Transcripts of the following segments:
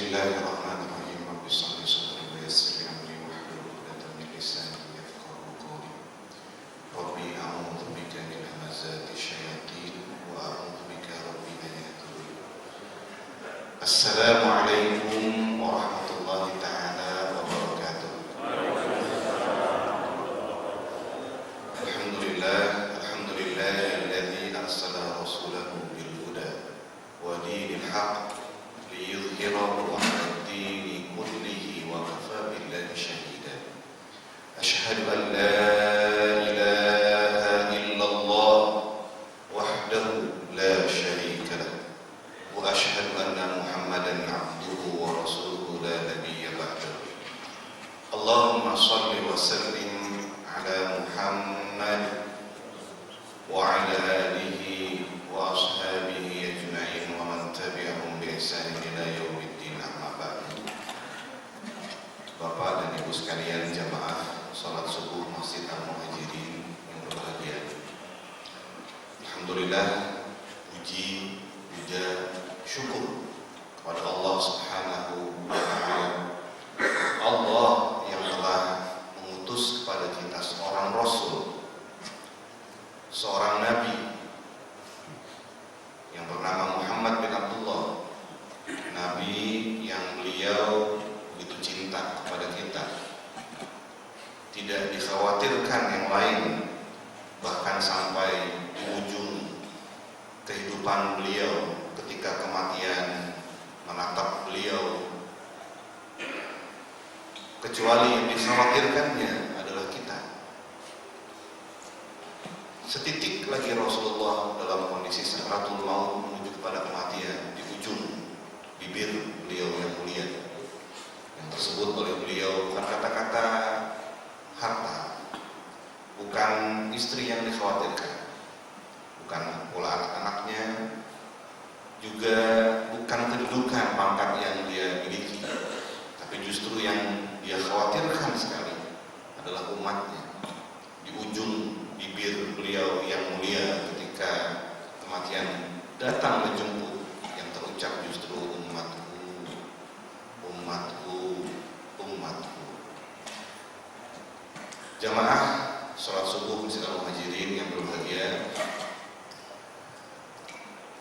Bismillahirrahmanirrahim. Rabbi shalli sadri wa yassir li amri wahlul 'uqdatam min lisani yafqahu qawli. Rabbi a'udzu bika min hamazati syayatin wa a'udzu bika rabbi an yahdurun. Assalamualaikum warahmatullahi taala wabarakatuh. Alhamdulillahilladzi arsala rasulahu bil huda wa dinil haqq liyudhhirahu 'ala ad-dini kullihi wa kafaa billahi shahida. Asyhadu an la ilaha illallah wahdahu la syarika lahu wa asyhadu anna Muhammadan 'abduhu wa rasuluhu la nabiyya ba'dahu. Allahumma shalli wa sallim 'ala Muhammad wa 'ala alihi wa ashabihi ajma'in wa man tabi'ahum bi ihsan ila yaumiddin, amma ba'du. Bapak dan Ibu sekalian jamaah salat subuh Masjid Al-Muhajirin yang berbahagia. Alhamdulillah, puji, puja, syukur kepada Allah Subhanahu wa taala. Allah yang telah mengutus kepada kita seorang rasul, seorang nabi yang bernama Muhammad bin Abdullah. Nabi yang beliau begitu cinta kepada kita, tidak dikhawatirkan yang lain, bahkan sampai di ujung kehidupan beliau ketika kematian menatap beliau, kecuali yang dikhawatirkannya adalah kita. Setitik lagi Rasulullah dalam kondisi sakratul maut menuju kepada kematian, di ujung bibir beliau yang mulia, yang tersebut oleh beliau bukan kata-kata harta, bukan istri yang dikhawatirkan, bukan pula anak-anaknya, juga bukan kedudukan pangkat yang dia miliki, tapi justru yang dia khawatirkan sekali adalah umatnya. Di ujung bibir beliau yang mulia ketika kematian datang menjemput, yang terucap justru umatku, umatku, umatku. Jamaah salat subuh Masjid Al-Muhajirin yang berbahagia,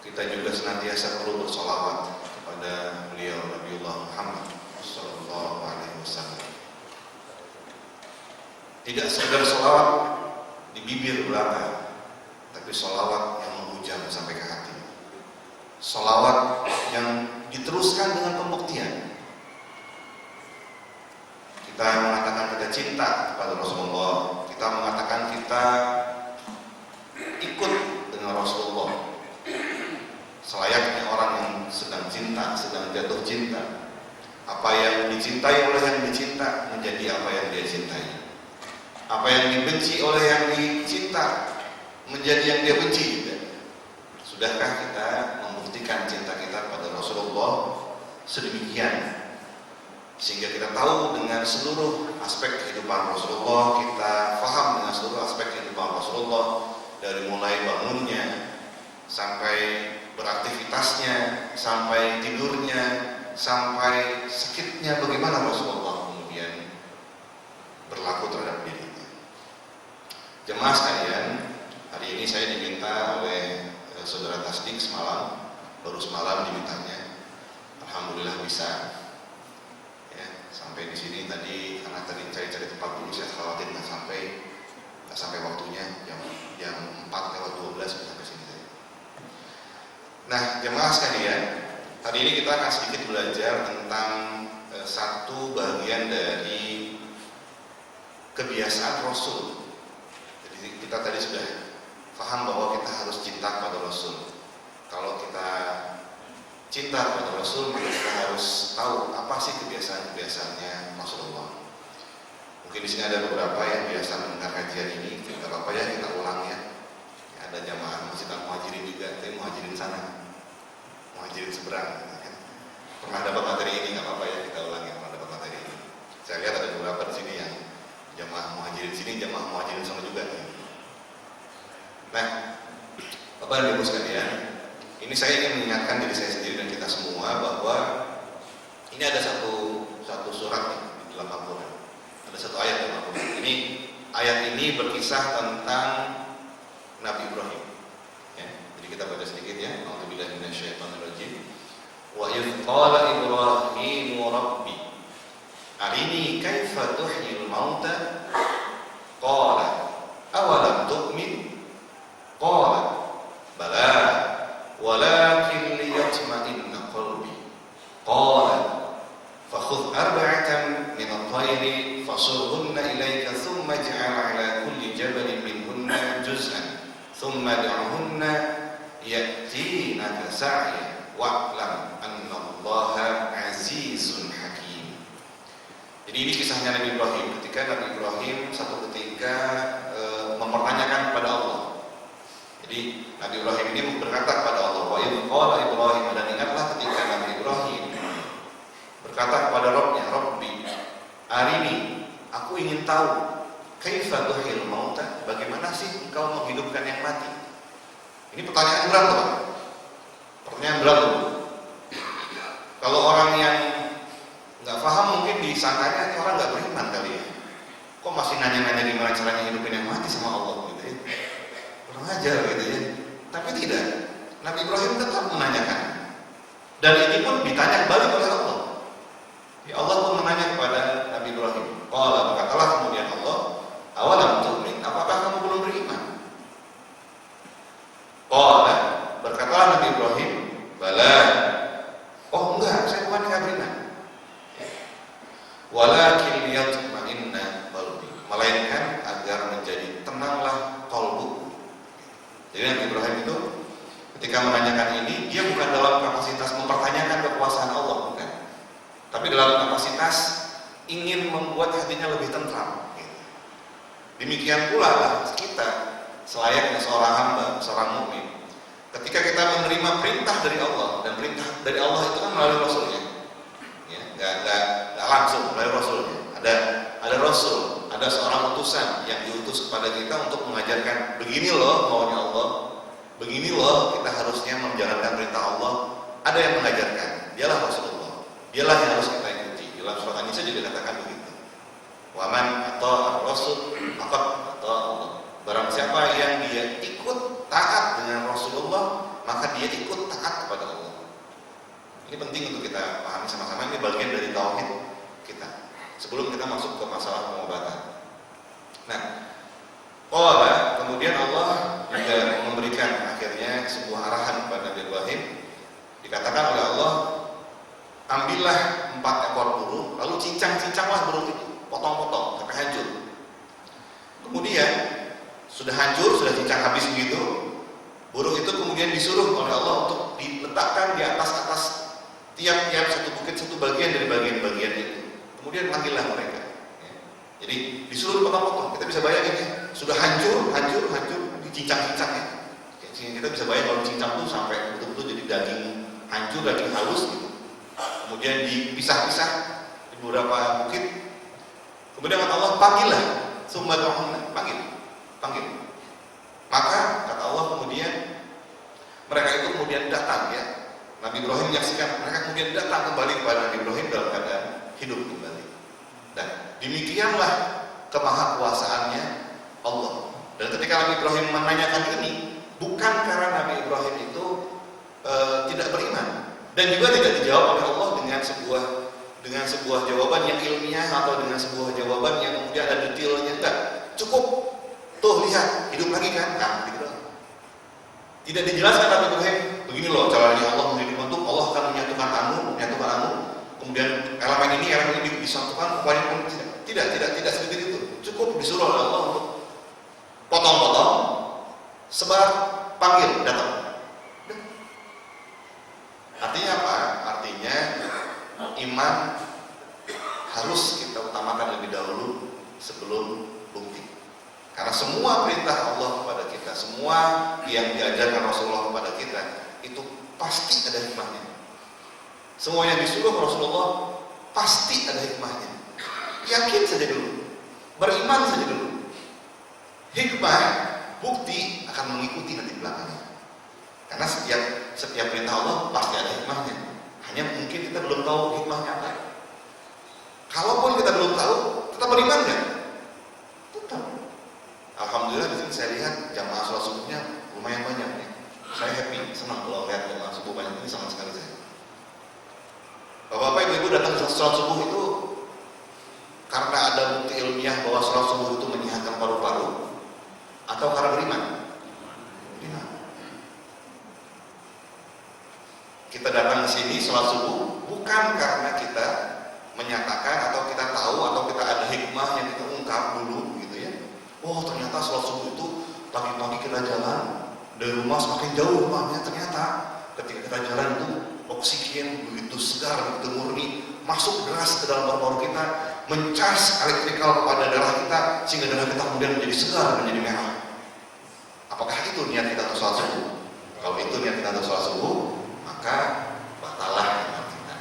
kita juga senantiasa perlu bersolawat kepada beliau Nabiullah Muhammad sallallahu alaihi wasallam. Tidak sekedar solawat di bibir belaka, tapi solawat yang menghujam sampai ke hati. Solawat yang diteruskan dengan pembuktian. Kita mengatakan kita cinta kepada Rasulullah, kita mengatakan kita ikut dengan Rasulullah, selayaknya orang yang sedang cinta, sedang jatuh cinta. Apa yang dicintai oleh yang dicinta menjadi apa yang dia cintai. Apa yang dibenci oleh yang dicinta menjadi yang dia benci juga. Sudahkah kita membuktikan cinta kita pada Rasulullah sedemikian sehingga kita tahu dengan seluruh aspek kehidupan Rasulullah, kita paham dengan seluruh aspek kehidupan Rasulullah, dari mulai bangunnya sampai beraktivitasnya, sampai tidurnya, sampai sakitnya, bagaimana Rasulullah kemudian berlaku terhadap dirinya. Jemaah sekalian, hari ini saya diminta oleh saudara Tasdik semalam, baru semalam dimintanya. Alhamdulillah bisa. Ya, sampai di sini tadi karena tadi cari-cari tempat dulu, saya khawatir nggak sampai waktunya jam 4:12 bisa ke sini. Nah, jemaah sekalian, hari ini kita akan sedikit belajar tentang satu bagian dari kebiasaan Rasul. Jadi kita tadi sudah paham bahwa kita harus cinta pada Rasul. Kalau kita cinta pada Rasul, maka kita harus tahu apa sih kebiasaan-kebiasaannya Rasulullah. Mungkin di sini ada beberapa yang biasa mendengar kajian ini, tidak apa-apa ya kita ulang ya. Ada jamaah Masjid Al-Muhajirin juga, tapi Muhajirin sana, Muhajirin seberang. Pernah dapat materi ini, nggak apa-apa ya kita ulangi, pernah dapat materi ini. Saya lihat ada beberapa di sini yang jamaah Muhajirin sini, jamaah Muhajirin sana juga. Nah, Bapak dan Ibu sekalian, ini saya ingin mengingatkan diri saya sendiri dan kita semua bahwa Ini ada satu surat nih di dalam Al-Quran. Ada satu ayat di dalam Al-Quran. Ayat ini berkisah tentang Nabi Ibrahim. Ya, jadi kita baca sedikit ya. A'udzubillahi minasyaitonirrajim. Wa idz qala Ibrahimu rabbi arini kaifa tuhyil mauta qala awalam tu'min qala bala walakin liyatma'inna qalbi qala fakhudh arba'atan min at-tayri fasurhunna ilayka thumma ij'al 'ala kulli jabalin minhunna juz'an thumma ad'uhunna ya'tinaka sa'ya wa'lam anna Allaha 'azizun hakim. Jadi ini kisahnya Nabi Ibrahim ketika Nabi Ibrahim satu ketika mempertanyakan kepada Allah. Jadi Nabi Ibrahim ini berkata kepada Allah, wa idz qala Ibrahim, dan ingatlah ketika Nabi Ibrahim berkata kepada Rabbnya, Rabbi arini, aku ingin tahu kaifa tuhyil mauta, bagaimana sih engkau menghidupkan yang mati. Ini pertanyaan berat loh. Pertanyaan berat loh. Kalau orang yang nggak paham mungkin disangkanya ini orang nggak beriman kali ya. Kok masih nanya-nanya gimana caranya hidupin yang mati sama Allah gitu ya. Kurang ajar gitu ya. Tapi tidak. Nabi Ibrahim tetap menanyakan. Dan ini pun ditanya balik oleh Allah. Ya Allah pun menanya kepada Nabi Ibrahim. Qala, berkatalah kemudian Allah, awalam tu'min, apakah kamu belum beriman? Qala, berkatalah Nabi Ibrahim, bala. Oh enggak, saya bukan enggak beriman. Walakin liyatma'inna qalbi, melainkan agar menjadi tenanglah qalbu. Jadi Nabi Ibrahim itu ketika menanyakan ini, dia bukan dalam kapasitas mempertanyakan kekuasaan Allah, bukan. Tapi dalam kapasitas ingin membuat hatinya lebih tentram. Demikian pula lah kita selayaknya seorang hamba, seorang mukmin. Ketika kita menerima perintah dari Allah, dan perintah dari Allah itu kan melalui Rasulnya, ya, nggak langsung melalui Rasulnya. Ada Rasul, ada seorang utusan yang diutus kepada kita untuk mengajarkan begini loh maunya Allah, begini loh kita harusnya menjalankan perintah Allah. Ada yang mengajarkan, dialah Rasulullah, dialah yang harus kita ikuti. Dalam surat An-Nisa juga dikatakan begitu. Waman atau Rasul maka atau Allah. Barang siapa yang dia ikut taat dengan Rasulullah, maka dia ikut taat kepada Allah. Ini penting untuk kita pahami sama-sama. Ini bagian dari tauhid kita. Sebelum kita masuk ke masalah pengobatan. Nah, kemudian Allah juga memberikan akhirnya sebuah arahan kepada Nabi Ibrahim. Dikatakan oleh Allah, ambillah 4 ekor burung, lalu cincang-cincanglah burung itu, potong-potong sampai hancur. Kemudian sudah hancur, sudah cincang habis begitu, burung itu kemudian disuruh oleh Allah untuk diletakkan di atas tiap-tiap satu bukit, satu bagian dari bagian-bagian itu. Kemudian panggillah mereka. Jadi disuruh potong-potong. Kita bisa bayangin ya, sudah hancur, dicincang-cincang ya. Kita bisa bayangin kalau cincang itu sampai betul-betul jadi daging hancur, daging halus gitu. Kemudian dipisah-pisah di beberapa bukit. Kemudian kata Allah, panggillah, panggil. Maka kata Allah kemudian mereka itu kemudian datang ya. Nabi Ibrahim menyaksikan mereka kemudian datang kembali kepada Nabi Ibrahim dalam keadaan hidup kembali. Dan demikianlah kemahakuasaannya Allah. Dan ketika Nabi Ibrahim menanyakan ini, bukan karena Nabi Ibrahim itu tidak beriman, dan juga tidak dijawab oleh Allah dengan sebuah jawaban yang ilmiah atau dengan sebuah jawaban yang kemudian ada detailnya. Enggak, cukup tuh lihat hidup lagi kan, nah gitu. Tidak dijelaskan Nabi Ibrahim begini loh caranya Allah menghidupkan tuh, Allah akan menyatukan anu, kemudian elemen ini disatukan, upaya tidak seperti itu. Cukup disuruh oleh Allah untuk potong-potong, sebar, panggil, datang. Artinya apa? Artinya iman harus kita utamakan lebih dahulu sebelum bukti. Karena semua perintah Allah kepada kita, semua yang diajarkan Rasulullah kepada kita, itu pasti ada hikmahnya. Semua yang disuruh Rasulullah pasti ada hikmahnya. Yakin saja dulu, beriman saja dulu. Hikmah, bukti akan mengikuti nanti belakangnya. Karena setiap perintah Allah pasti ada hikmahnya. Hanya mungkin kita belum tahu hikmahnya apa. Kalaupun kita belum tahu, tetap beriman nggak? Tetap. Alhamdulillah di sini saya lihat jamaah sholat subuhnya lumayan banyak nih. Saya happy, senang kalau lihat jamaah subuh banyak ini, sama sekali saya. Bapak-bapak, ibu-ibu datang ke sholat subuh itu karena ada bukti ilmiah bahwa sholat subuh itu menyehatkan paru-paru, atau karena beriman? Beriman. Kita datang ke sini sholat subuh bukan karena kita menyatakan atau kita tahu atau kita ada hikmah yang kita ungkap dulu gitu ya. Oh ternyata sholat subuh itu pagi-pagi kita jalan dari rumah semakin jauh rumahnya, ternyata ketika kita jalan itu oksigen begitu segar, begitu murni masuk deras ke dalam paru-paru kita, mencas elektrikal kepada darah kita sehingga darah kita kemudian menjadi segar, menjadi merah. Apakah itu niat kita untuk sholat subuh? Kalau itu niat kita untuk sholat subuh, maka batalah niat kita.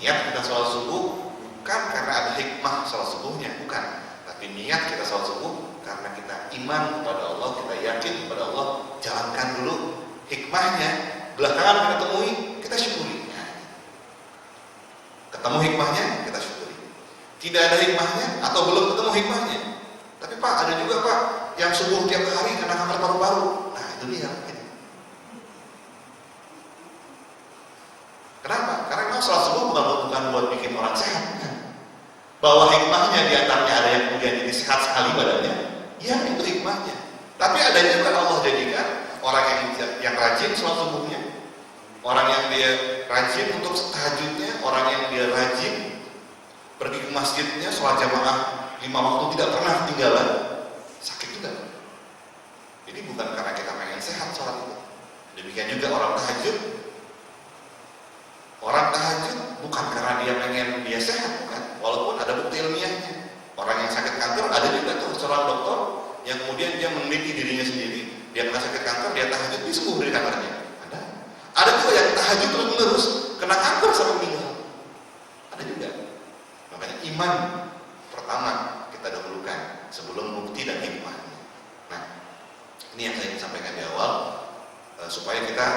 Niat kita sholat subuh bukan karena ada hikmah sholat subuhnya, bukan. Tapi niat kita sholat subuh karena kita iman kepada Allah, kita yakin kepada Allah, jalankan dulu hikmahnya, belakangan kita temui, kita syukuri. Ketemu hikmahnya, kita syukuri. Tidak ada hikmahnya atau belum ketemu hikmahnya. Tapi Pak, ada juga Pak yang subuh tiap hari karena kanker paru-paru. Nah itu dia. Kenapa? Karena memang sholat subuh bukan buat bikin orang sehat. Bahwa hikmahnya diantaranya ada yang kemudian jadi sehat sekali badannya. Ya itu hikmahnya. Tapi ada juga Allah jadikan orang yang rajin sholat subuhnya, orang yang dia rajin untuk tahajudnya, orang yang dia rajin pergi ke masjidnya, sholat jamaah 5 waktu tidak pernah ketinggalan, sakit juga. Jadi bukan karena kita pengen sehat sholat itu. Demikian juga orang tahajud. Orang tahajud bukan karena dia pengen dia sehat, bukan. Walaupun ada bukti ilmiahnya. Orang yang sakit kanker ada juga tuh seorang dokter yang kemudian dia meneliti dirinya sendiri. Dia kena sakit kanker, dia tahajud, dia sembuh dari kankernya. Ada. Ada juga yang tahajud terus kena kanker sampai meninggal. Ada juga. Makanya iman pertama kita dahulukan sebelum bukti dan hikmah. Nah, ini yang saya ingin sampaikan di awal supaya kita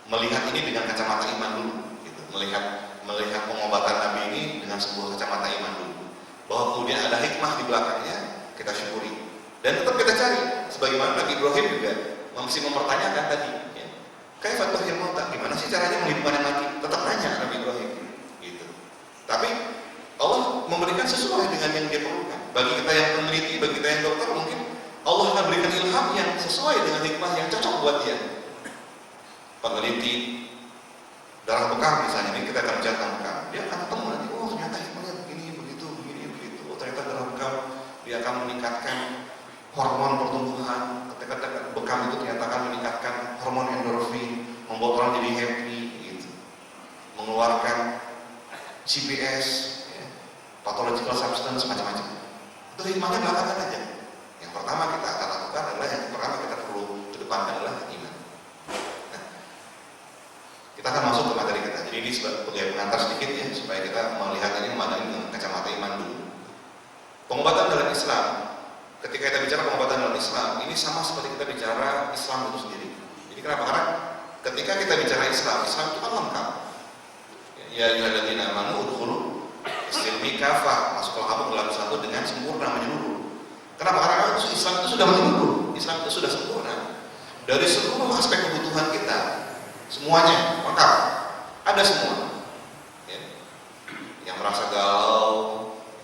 melihat ini dengan kacamata iman dulu, gitu. Melihat pengobatan Nabi ini dengan sebuah kacamata iman dulu. Bahwa kemudian ada hikmah di belakangnya, kita syukuri. Dan tetap kita cari, sebagaimana Nabi Ibrahim juga masih mempertanyakan tadi, ya. Kaifa tuhyil mauta, gimana sih caranya menghidupkan yang mati? Tetap nanya Nabi Ibrahim, gitu. Tapi Allah memberikan sesuai dengan yang dia perlukan. Bagi kita yang peneliti, bagi kita yang dokter, mungkin Allah akan berikan ilham yang sesuai dengan hikmah yang cocok buat dia. Peneliti darah bekam misalnya, ini kita akan bicara tentang bekam, dia akan ketemu nanti, oh ternyata hikmahnya begini, begitu, oh ternyata darah bekam dia akan meningkatkan hormon pertumbuhan, ketika bekam itu ternyata akan meningkatkan hormon endorfin, membuat orang jadi happy, gitu. Mengeluarkan CPS, ya, pathological substance, macam-macam. Itu hikmahnya belakangan aja. Yang pertama kita akan lakukan adalah yang pertama kita perlu kedepankan adalah iman. Nah, kita akan masuk ke materi kita. Jadi ini sebagai pengantar sedikit ya, supaya kita melihat ini memandang dengan kacamata iman dulu. Pengobatan dalam Islam, ketika kita bicara pengobatan dalam Islam, ini sama seperti kita bicara Islam itu sendiri. Jadi kenapa? Karena ketika kita bicara Islam, Islam itu kan lengkap. Ya ayyuhalladzina amanu udkhulu fis-silmi kafah, masuklah kamu ke dalam satu dengan sempurna, menyeluruh. Kenapa? Karena Islam itu sudah menyeluruh, Islam itu sudah sempurna. Dari seluruh aspek kebutuhan kita, semuanya lengkap, ada semua. Ya. Yang merasa galau,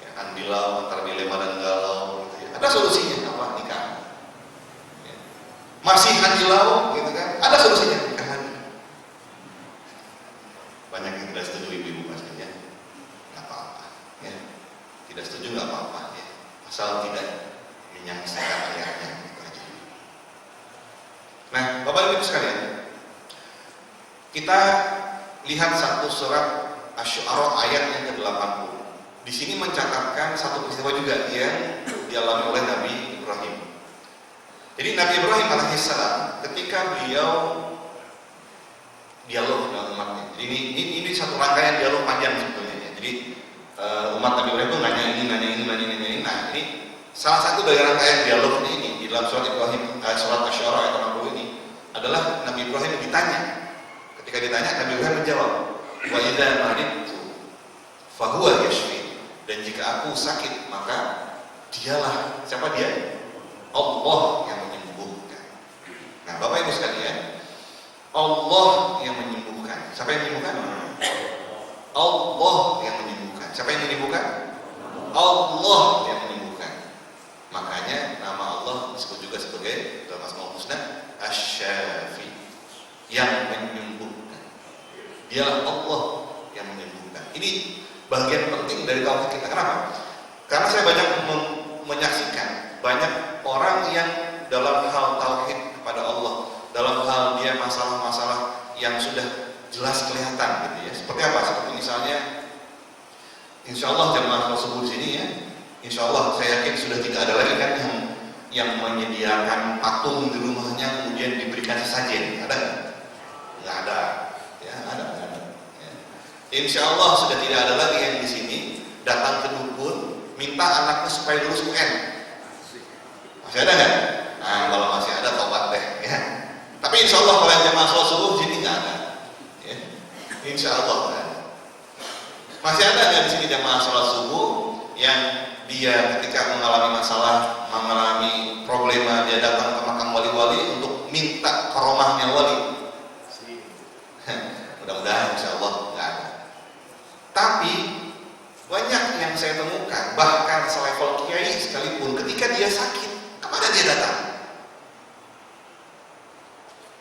ya, andilau antara dilema dan galau, gitu ya. Ada solusinya, apa? Nikah. Ya. Masih andilau, gitu kan? Ada solusinya, nikahan. Banyak yang tidak setuju ibu-ibu pastinya, nggak apa-apa. Ya. Tidak setuju nggak apa-apa, ya. Asal tidak menyaksikan ayatnya, gitu aja. Nah, Bapak Ibu sekalian, kita lihat satu surat Asy-Syu'ara ayat yang ke-80. Di sini mencatatkan satu peristiwa juga yang dialami oleh Nabi Ibrahim. Jadi Nabi Ibrahim alaihissalam ketika beliau dialog dengan umatnya. Jadi ini satu rangkaian dialog panjang sebetulnya. Ya. Jadi umat Nabi Ibrahim itu nanya ini. Nah, ini salah satu dari rangkaian dialognya ini di dalam surat Ibrahim, surat Asy-Syu'ara ayat 80 ini adalah Nabi Ibrahim ditanya Ketika ditanya, Nabi Ibrahim menjawab, wa idza maridtu fahuwa yashfi. Dan jika aku sakit, maka dialah, siapa dia? Allah yang menyembuhkan. Nah, Bapak Ibu sekalian, Allah yang menyembuhkan. Siapa yang menyembuhkan? Allah yang menyembuhkan. Siapa yang menyembuhkan? Allah yang menyembuhkan. Makanya nama Allah disebut juga sebagai dalam Asmaul Husna Asy-Syafi, yang menyembuhkan. Dialah Allah yang menyembuhkan. Ini bagian penting dari tauhid kita. Kenapa? Karena saya banyak menyaksikan banyak orang yang dalam hal tauhid kepada Allah, dalam hal dia masalah-masalah yang sudah jelas kelihatan gitu ya. Seperti apa? Seperti misalnya, insya Allah jemaah subuh di sini ya, insya Allah saya yakin sudah tidak ada lagi kan yang menyediakan patung di rumahnya kemudian diberikan sesajen. Ada nggak? Nggak ada. Ya, ada. Ya. Insya Allah sudah tidak ada lagi yang di sini datang ke dukun minta anaknya supaya lulus UN. Masih ada nggak? Nah, kalau masih ada tobat deh. Ya. Tapi insya Allah kalau yang jemaah sholat subuh di sini nggak ada. Ya. Insya Allah. Ya. Masih ada nggak di sini jemaah sholat subuh yang dia ketika mengalami masalah, mengalami problema, dia datang ke makam wali-wali untuk minta karomahnya wali? Mudah-mudahan insya Allah nggak ada. Tapi banyak yang saya temukan, bahkan selevel kiai sekalipun, ketika dia sakit, kepada dia datang.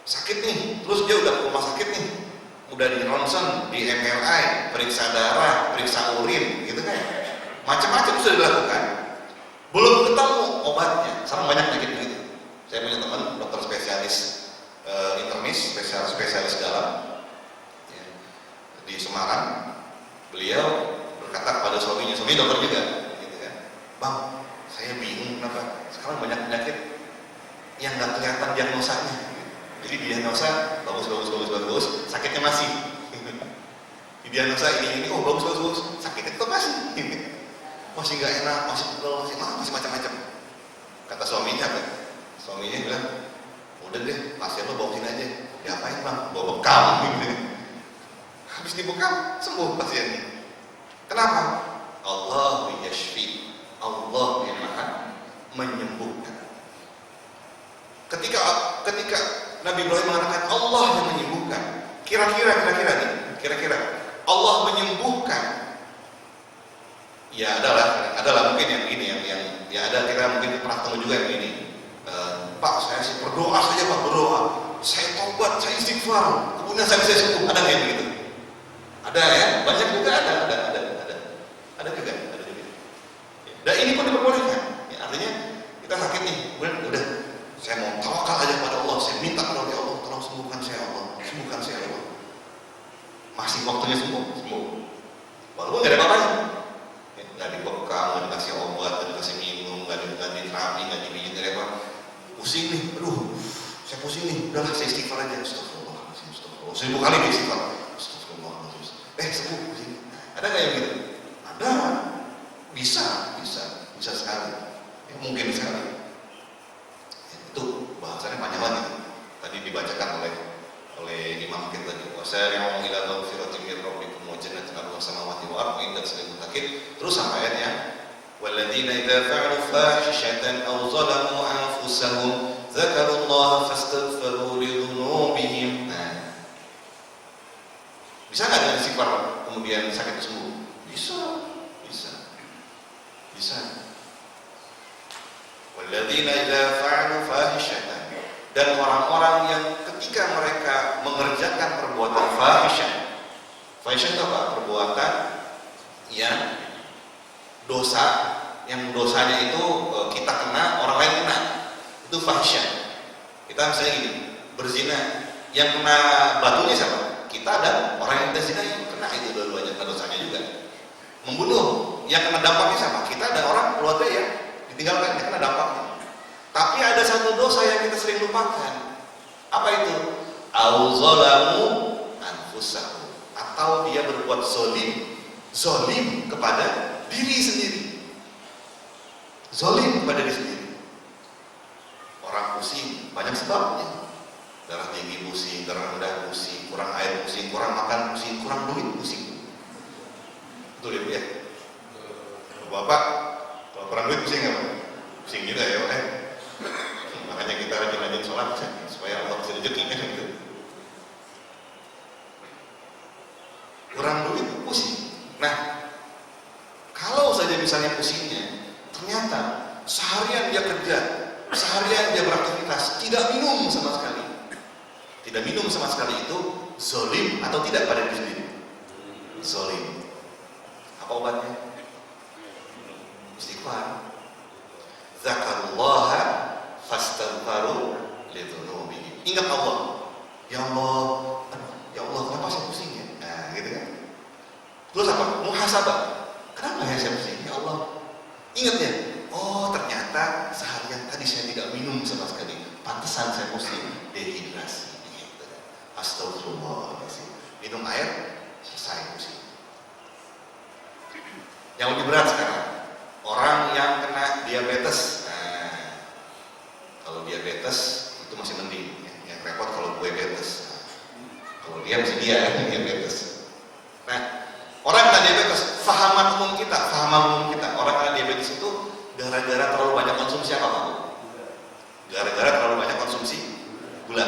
Sakit nih, terus dia udah ke rumah sakit nih, udah di ronsen, di MRI, periksa darah, periksa urin, gitu kan? Macam-macam sudah dilakukan, belum ketemu obatnya. Sama banyak penyakit begitu. Saya punya teman dokter spesialis internis, spesialis dalam ya, di Semarang. Beliau berkata kepada suaminya, suami dokter juga, gitu kan, bang, saya bingung kenapa sekarang banyak penyakit yang nggak kelihatan diagnosanya. Jadi diagnosa bagus, sakitnya masih. Diagnosa ini, oh bagus, sakitnya tetap masih nggak enak, masih pegel, masih macam-macam. Kata suaminya apa? Suaminya bilang, udah deh, pasien lo bawa sini aja. Diapain bang? Bawa bekam. Gitu. Habis dibekam, sembuh pasiennya. Kenapa? Allah yashfi, Allah yang maha menyembuhkan. Ketika Nabi Ibrahim mengatakan Allah yang menyembuhkan, kira-kira Allah menyembuhkan. Ya adalah mungkin yang ini yang ya ada, kita mungkin pernah ketemu juga yang ini. Pak, saya sih berdoa saja Pak, berdoa. Saya tobat, saya istighfar, kemudian saya bisa sembuh. Ada yang begitu? Ada ya, banyak juga ada juga. Dan ini pun diperbolehkan. Ya, artinya kita sakit nih, udah, saya mau tawakal aja pada Allah, saya minta kepada Allah, tolong sembuhkan saya Allah. Masih waktunya sembuh. Walaupun nggak ada apa-apanya. Nggak dibekam, nggak dikasih obat, nggak dikasih minum, nggak diterapi, nggak dipijit, nggak apa. Pusing nih, aduh, saya pusing nih, udahlah saya istighfar aja. Astagfirullahaladzim, 1000 kali dia istighfar. Astagfirullahaladzim. Sembuh pusing. Ada nggak yang gitu? Ada, bisa sekali. Ya, mungkin sekali. Ya, itu bahasanya panjang lagi. Tadi dibacakan oleh imam kita tadi. Wasari'u ila maghfiratin min rabbikum wa jannatin 'arduha samawati wal ardu inda lil muttaqin. Terus sampai ayatnya, walladzina idza fa'alu fahishatan aw zalamu anfusahum dzakarullaha fastaghfiru li dzunubihim. Bisa nggak dengan istighfar kemudian sakit sembuh? Bisa. Walladzina idza fa'alu fahishatan, dan orang-orang yang ketika mereka mengerjakan perbuatan fahisyah itu apa? Perbuatan yang dosa, yang dosanya itu kita kena, orang lain kena, itu fahisyah. Kita misalnya gini, berzina, yang kena batunya siapa? Kita dan orang yang kita zinai, kena itu dua-duanya, kena dosanya juga. Membunuh, yang kena dampaknya siapa? Kita dan orang keluarga yang ditinggalkan, yang kena dampaknya. Tapi ada satu dosa yang kita sering lupakan. Apa itu? Auzolamu anfusahum, atau dia berbuat zolim kepada diri sendiri. Zolim kepada diri sendiri. Orang pusing banyak sebabnya. Darah tinggi pusing, darah rendah pusing, kurang air pusing, kurang makan pusing, kurang duit pusing. Betul ya? Bapak, kalau kurang duit pusing nggak? Pusing juga ya Pak. Makanya kita rajin-rajin sholat supaya Allah kasih rezeki kan gitu. Kurang duit pusing. Nah, kalau saja misalnya pusingnya, ternyata seharian dia kerja, seharian dia beraktivitas, tidak minum sama sekali. Tidak minum sama sekali itu zolim atau tidak pada diri sendiri? Zolim. Apa obatnya? Istighfar. Zakarullaha fastaghfaru lidzunubihim. Ingat Allah. Ya Allah, kenapa saya pusing ya? Nah, gitu kan. Terus apa? Muhasabah. Kenapa ya saya pusing? Ya Allah. Ingat ya. Oh, ternyata seharian tadi saya tidak minum sama sekali. Pantesan saya pusing, dehidrasi. Gitu. Astagfirullahaladzim. Minum air, selesai pusing. Yang lebih berat sekarang, orang yang kena diabetes. Nah, kalau diabetes itu masih mending, ya. Yang repot kalau diabetes. Nah, kalau dia masih dia yang diabetes. Nah, orang kena diabetes, fahaman umum kita, orang kena diabetes itu gara-gara terlalu banyak konsumsi apa Pak? Gara-gara terlalu banyak konsumsi gula.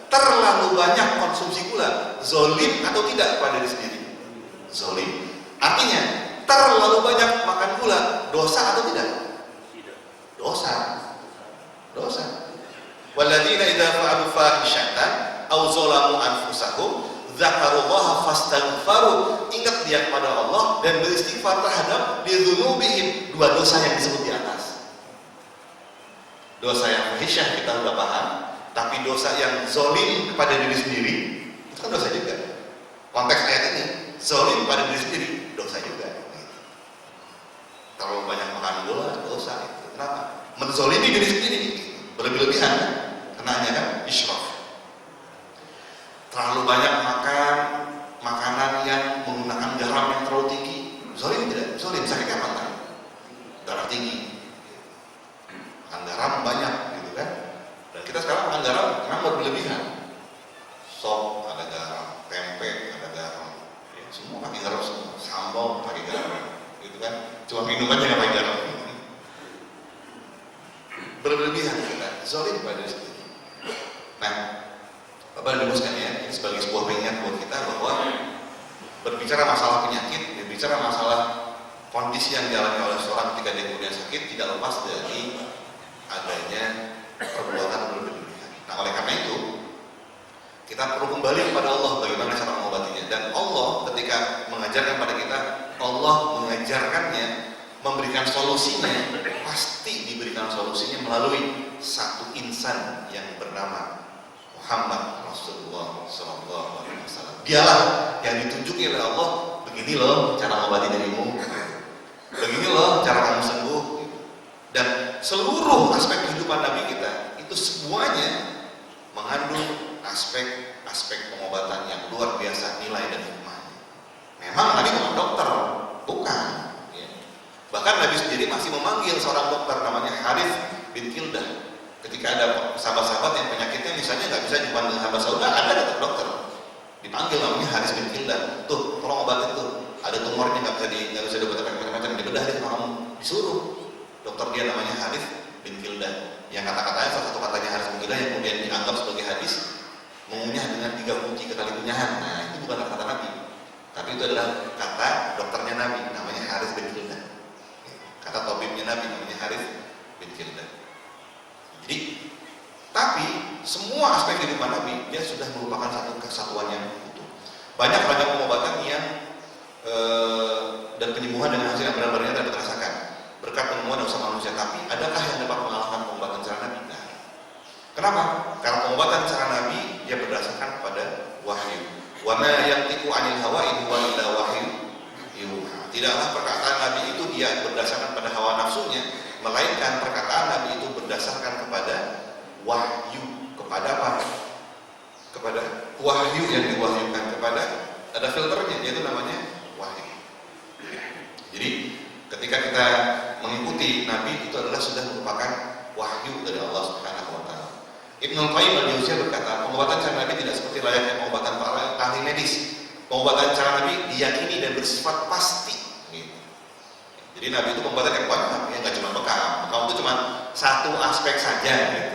Terlalu banyak konsumsi gula, zolim atau tidak pada diri sendiri? Zolim. Artinya, terlalu banyak makan gula, dosa atau tidak? Dosa. Walladzina idza fa'alu fahishatan aw zalamu anfusahum dzakarullaha fastaghfaru. Ingat dia kepada Allah dan beristighfar terhadap lidzunubihim, dua dosa yang disebut di atas. Dosa yang fahisyah kita sudah paham, tapi dosa yang zolim kepada diri sendiri itu kan dosa juga. Konteks ayat ini, zolim pada diri sendiri dosa juga. Terlalu banyak makan gula dosa itu. Kenapa? Menzolimi diri sendiri, berlebihan, kenanya kan israf. Terlalu banyak makan makanan yang menggunakan garam yang terlalu tinggi, zolim tidak? Zolim. Sakit apa kan? Darah tinggi. Makan garam banyak, gitu kan? Dan kita sekarang makan garam memang berlebihan. Sop ada garam, tempe ada garam, ya, semua pakai garam semua. Sambal pakai garam, gitu kan? Cuma minum aja nggak pakai garam. Berlebihan kita, zolim pada diri sendiri. Nah, Bapak dan Ibu sekalian, ini sebagai sebuah pengingat buat kita bahwa berbicara masalah penyakit, berbicara masalah kondisi yang dialami oleh seorang ketika dia kemudian sakit, tidak lepas dari adanya perbuatan berlebihan. Nah, oleh karena itu kita perlu kembali kepada Allah bagaimana cara mengobatinya. Dan Allah ketika mengajarkan pada kita, Allah mengajarkannya, memberikan solusinya, pasti diberikan solusinya melalui satu insan yang bernama Muhammad Rasulullah SAW. Dialah yang ditunjuki oleh Allah. Begini loh cara mengobati dirimu, begini loh cara kamu sembuh. Dan seluruh aspek kehidupan Nabi kita itu semuanya mengandung aspek pengobatan yang luar biasa nilai dan hikmahnya. Memang Nabi bukan dokter, bukan. Ya. Bahkan Nabi sendiri masih memanggil seorang dokter namanya Harith bin Kildah. Ketika ada sahabat-sahabat yang penyakitnya misalnya nggak bisa dipanggil sahabat saudara, ada dokter dipanggil namanya Harith bin Kildah. Tuh, tolong obatin tuh. Ada tumornya nggak bisa diobatin macam-macam, dibedah deh sama kamu. Disuruh dokter dia namanya Harith bin Kildah. Yang kata-katanya salah satu katanya Harith bin Kildah yang kemudian dianggap sebagai hadis mengunyah dengan 3 kunci kekali kunyahan. Nah, itu bukan kata Nabi, tapi itu adalah kata dokternya Nabi namanya Harith bin Kildah. Kata tabibnya Nabi namanya Harith bin Kildah. Jadi, tapi semua aspek kehidupan Nabi dia sudah merupakan satu kesatuan yang utuh. Banyak ragam pengobatan yang dan penyembuhan dengan hasil yang benar-benar dapat dirasakan berkat penemuan dosa manusia. Tapi adakah yang dapat mengalahkan pengobatan cara Nabi? Nah, kenapa? Karena pengobatan cara Nabi dia berdasarkan pada wahyu. Wa ma yantiqu 'anil hawa in huwa illa wahyu yuha. Tidaklah perkataan Nabi itu dia berdasarkan pada hawa nafsunya, melainkan perkataan Nabi itu berdasarkan kepada wahyu. Kepada apa? Kepada wahyu yang diwahyukan kepada, ada filternya, yaitu namanya wahyu. Jadi ketika kita mengikuti Nabi itu adalah sudah merupakan wahyu dari Allah Subhanahu wa taala. Ibnu Qayyim al-Jauziyah berkata, pengobatan cara Nabi tidak seperti layaknya pengobatan para ahli medis. Pengobatan cara Nabi diyakini dan bersifat pasti. Gitu. Jadi Nabi itu pengobatan yang banyak, ya nggak cuma bekam. Bekam itu cuma satu aspek saja. Gitu.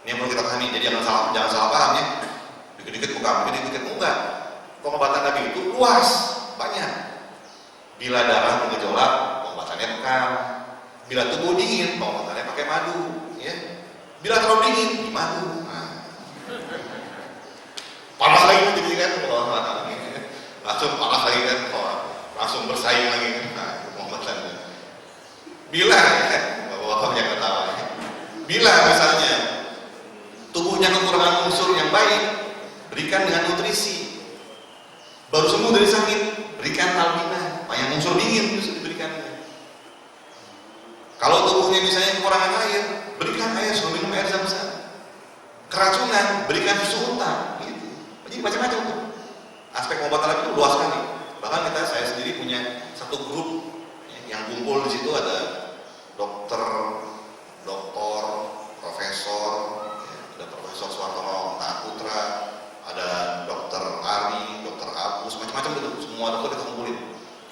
Ini yang perlu kita pahami. Jadi jangan salah paham ya. Dikit-dikit bekam, dikit-dikit enggak. Pengobatan Nabi itu luas, banyak. Bila darah bergejolak, pengobatannya bekam. Bila tubuh dingin, pengobatannya pakai madu. Ya. Bila terlalu dingin, di madu. Panas lagi jadi kan, langsung panas lagi kan, langsung bersaing lagi kan. Nah, itu pengobatannya. Bila, ya, bapak-bapak jangan ketawa. Bila misalnya tubuhnya kekurangan unsur yang baik, berikan dengan nutrisi. Baru sembuh dari sakit, berikan albina, yang unsur dingin bisa diberikannya. Kalau tubuhnya misalnya kekurangan air, berikan air, suruh minum air zam-zam. Keracunan, berikan susu unta. Gitu. Jadi macam-macam tuh. Aspek pengobatan itu luas sekali. Bahkan saya sendiri punya satu grup yang kumpul di situ ada dokter, profesor, ada Profesor Suwartono Putra, ada dokter Ari, dokter Agus, macam-macam itu. Semua dokter kita kumpulin.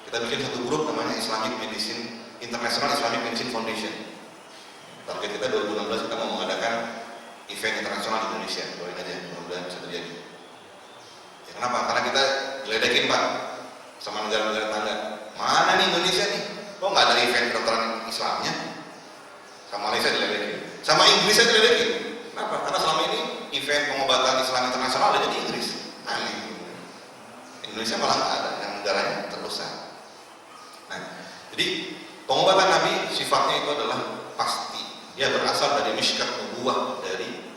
Kita bikin satu grup namanya Islamic Medicine International Islamic Medicine Foundation. Target kita 2016 kita mau mengadakan event internasional di Indonesia. Doain aja, mudah-mudahan bisa terjadi. Ya, kenapa? Karena kita diledekin Pak sama negara-negara tetangga. Mana nih Indonesia nih? Kok nggak ada event kedokteran Islamnya? Sama Malaysia diledekin, sama Inggris aja diledekin. Kenapa? Karena selama ini event pengobatan Islam internasional ada di Inggris. Aneh. Indonesia malah nggak ada, yang negaranya terbesar. Nah, jadi pengobatan Nabi sifatnya itu adalah pasti. Dia berasal dari mishkat nubuwah, dari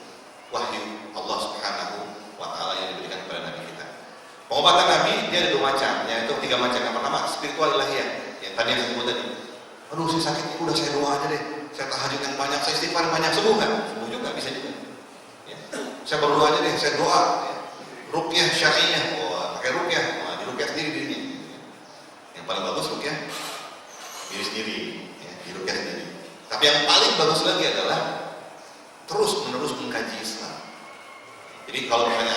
wahyu Allah Subhanahu wa Ta'ala yang diberikan kepada Nabi kita. Pengobatan Nabi dia ada 2 macam, yaitu 3 macam. Yang pertama spiritual ilahiyah, yang tadi yang saya sebut tadi. Aduh, saya sakit, udah saya doa aja deh. Saya tahajud yang banyak, saya istighfar yang banyak, sembuh nggak? Sembuh juga, bisa juga. Ya. Saya berdoa aja deh, saya doa. Ya. Ruqyah syar'iyah, pakai ruqyah, di ruqyah sendiri dirinya. Yang paling bagus ruqyah diri sendiri, ya, di ruqyah sendiri. Tapi yang paling bagus lagi adalah terus-menerus mengkaji Islam. Jadi kalau misalnya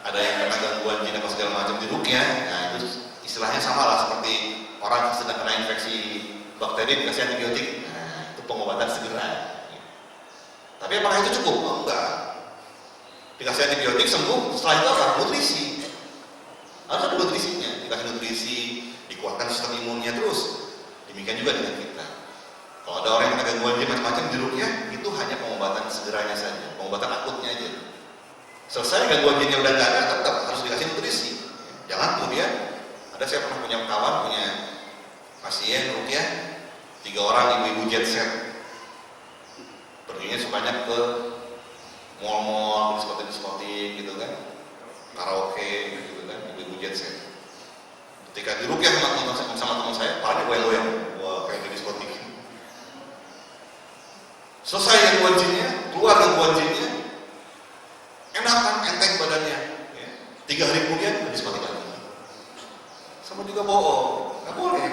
ada yang kena gangguan jin apa segala macam di ruqyah, nah itu istilahnya sama lah seperti orang sedang kena infeksi bakteri dikasih antibiotik. Nah, itu pengobatan segera. Tapi apakah itu cukup? Oh, enggak. Dikasih antibiotik sembuh, setelah itu apa? Nutrisi. Harus ada nutrisinya, dikasih nutrisi, dikuatkan sistem imunnya terus. Demikian juga dengan kita. Kalau ada orang yang kena gangguan jin macam-macam di ruqyah, itu hanya pengobatan segeranya saja, pengobatan akutnya aja. Selesai gangguan jinnya udah nggak ada, tetap harus dikasih nutrisi. Jangan kemudian saya pernah punya kawan, punya pasien ruqyah, 3 orang ibu-ibu jet set. Perginya sukanya ke mall-mall, diskotik gitu kan, karaoke gitu kan, ibu-ibu jet set. Ketika di ruqyah sama teman saya, palanya goyang-goyang, wah kayak di diskotik. Selesai gangguan jinnya, keluar gangguan jinnya, enak kan, enteng badannya. 3 hari kemudian diskotik lagi. Sama juga bohong, nggak boleh.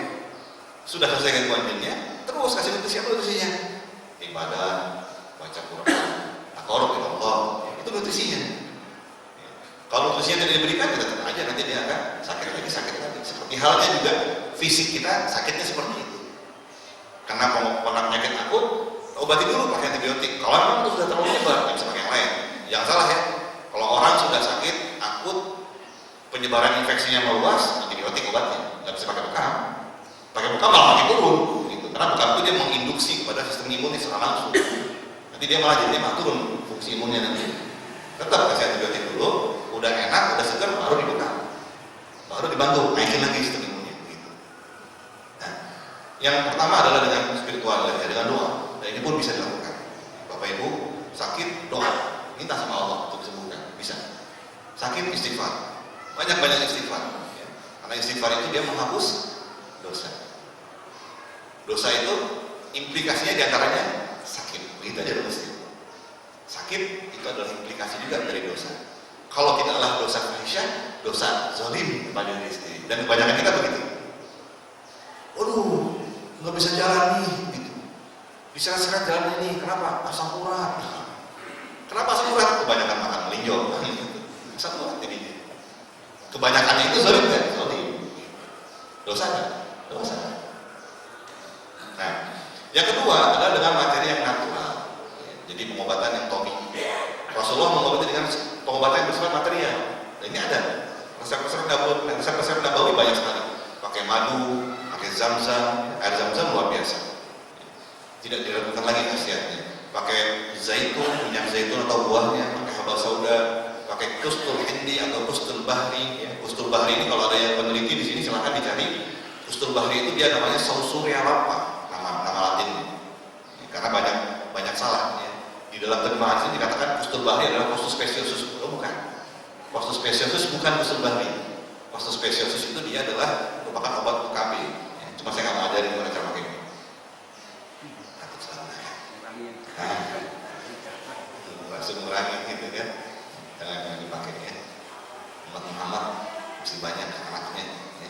Sudah selesai gangguan jinnya, terus kasih nutrisi apa nutrisinya? Ibadah, baca Quran, takarrub ila Allah, itu nutrisinya. Kalau nutrisinya tidak diberikan, kita tetap aja nanti dia akan sakit lagi. Seperti halnya juga fisik kita sakitnya seperti itu. Karena penyakit akut, obati dulu pakai antibiotik. Kalau memang itu sudah terlalu nyebar, nggak bisa pakai yang lain. Jangan salah ya. Kalau orang sudah sakit akut, penyebaran infeksinya meluas, antibiotik obatnya, nggak bisa pakai bekam. Pakai bekam malah makin turun, gitu. Karena bekam itu dia menginduksi kepada sistem imunnya secara langsung. Nanti dia malah jadinya malah turun fungsi imunnya nanti. Tetap kasih antibiotik dulu, udah enak, udah segar, baru dibekam, baru dibantu naikin lagi sistem imunnya. Gitu. Nah, yang pertama adalah dengan spiritual, ya, dengan doa. Dan ini pun bisa dilakukan. Bapak Ibu sakit, doa, minta sama Allah untuk disembuhkan, bisa. Sakit, istighfar. Banyak-banyak istighfar, ya. Karena istighfar itu dia menghapus dosa. Dosa itu implikasinya diantaranya sakit. Begitu aja mesti. Sakit itu adalah implikasi juga dari dosa. Kalau kita adalah dosa fahisyah, dosa zalim kepada diri sendiri. Dan kebanyakan kita begitu. Waduh, nggak bisa jalan nih, gitu. Diseret-seret jalan ini, kenapa? Asam urat. Kenapa asam urat? Kebanyakan makan melinjo. Asam urat jadinya. Kebanyakannya itu zolim kan? Zolim. Dosa kan? Dosa. Nah, yang kedua adalah dengan materi yang natural. Jadi pengobatan yang topi. Rasulullah mengobati dengan pengobatan yang bersifat material. Dan ini ada resep-resep Nabawi banyak sekali. Pakai madu, pakai zam-zam, air zam-zam luar biasa. Tidak diragukan lagi khasiatnya. Pakai zaitun, minyak zaitun atau buahnya, pakai habas sauda, pakai kustul hindi atau kustul bahri. Kustul bahri ini kalau ada yang peneliti di sini silahkan dicari. Kustul bahri itu dia namanya Sausuria rapa, nama latinnya. Karena banyak salah. Ya. Di dalam terjemahan sini dikatakan kustul bahri adalah Costus speciosus. Oh bukan. Costus speciosus bukan kustul bahri. Costus speciosus itu dia adalah merupakan obat UKB. Ya. Cuma saya nggak mau ajarin gimana cara pakai. Takut salah. Langsung mengurangi gitu kan. Jangan dipakai ya. Umat Muhammad mesti banyak anaknya. Ya.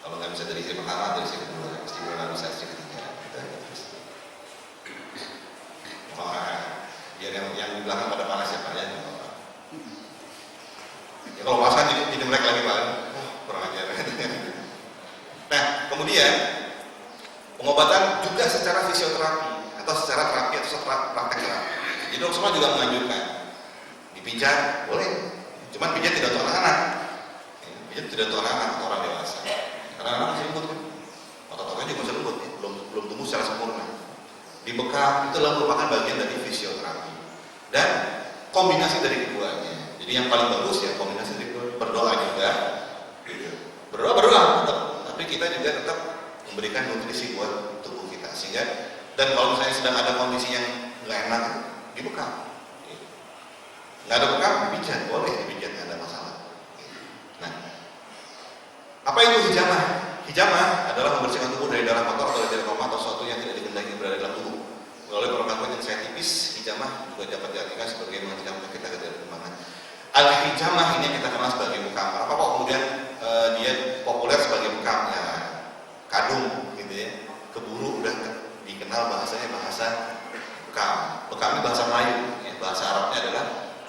Kalau nggak bisa dari istri pertama, dari istri kedua, istri kedua bisa istri ketiga. Gitu. Biar yang di belakang pada panas ya Pak ya. Ya kalau pasan jadi melek lagi Pak. Kurang ajar. Nah, kemudian pengobatan juga secara fisioterapi atau secara terapi atau secara praktek terapi. Jadi dokter semua juga menganjurkan dipijat boleh, cuman pijat tidak untuk anak-anak. Pijat tidak untuk anak-anak atau orang dewasa. Karena anak masih lembut kan, otot-ototnya juga masih lembut, ya. belum tumbuh secara sempurna. Dibekap itu merupakan bagian dari fisioterapi dan kombinasi dari keduanya. Jadi yang paling bagus ya kombinasi dari kedua, berdoa juga, gitu. berdoa tetap, tapi kita juga tetap memberikan nutrisi buat tubuh kita sehingga dan kalau misalnya sedang ada kondisi yang nggak enak dibekap, nggak ada bekam dipijat boleh dipijat nggak ada masalah. Nah, apa itu hijamah? Hijamah adalah membersihkan tubuh dari darah kotor atau dari aroma atau sesuatu yang tidak dikehendaki berada dalam tubuh. Melalui perlakuan yang saya tipis, hijamah juga dapat diartikan sebagai menghentikan penyakit agar tidak berkembang. Al-hijamah ini kita kenal sebagai bekam. Apa kok kemudian dia populer sebagai bekam? Ya, kadung, gitu ya. Keburu udah dikenal bahasanya bahasa bekam. Bekam ini bahasa Melayu, ya. Bahasa Arabnya adalah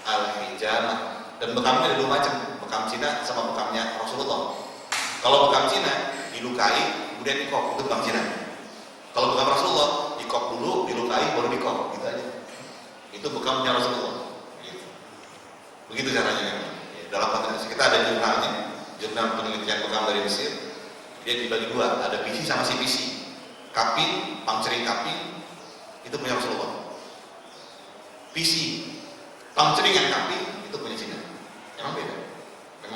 al-hijamah. Dan bekamnya ada dua macam, bekam Cina sama bekamnya Rasulullah. Kalau bekam Cina dilukai, kemudian dikop, itu bekam Cina. Kalau bekam Rasulullah, dikop dulu, dilukai, baru dikop, gitu aja. Itu bekamnya Rasulullah. Gitu. Begitu caranya kan. Dalam konteks kita ada jurnal penelitian bekam dari Mesir. Dia dibagi dua, ada PC sama CPC. Kapin, pangcering kapin, itu punya Rasulullah. PC, pangcering yang kapin, itu punya Cina. Memang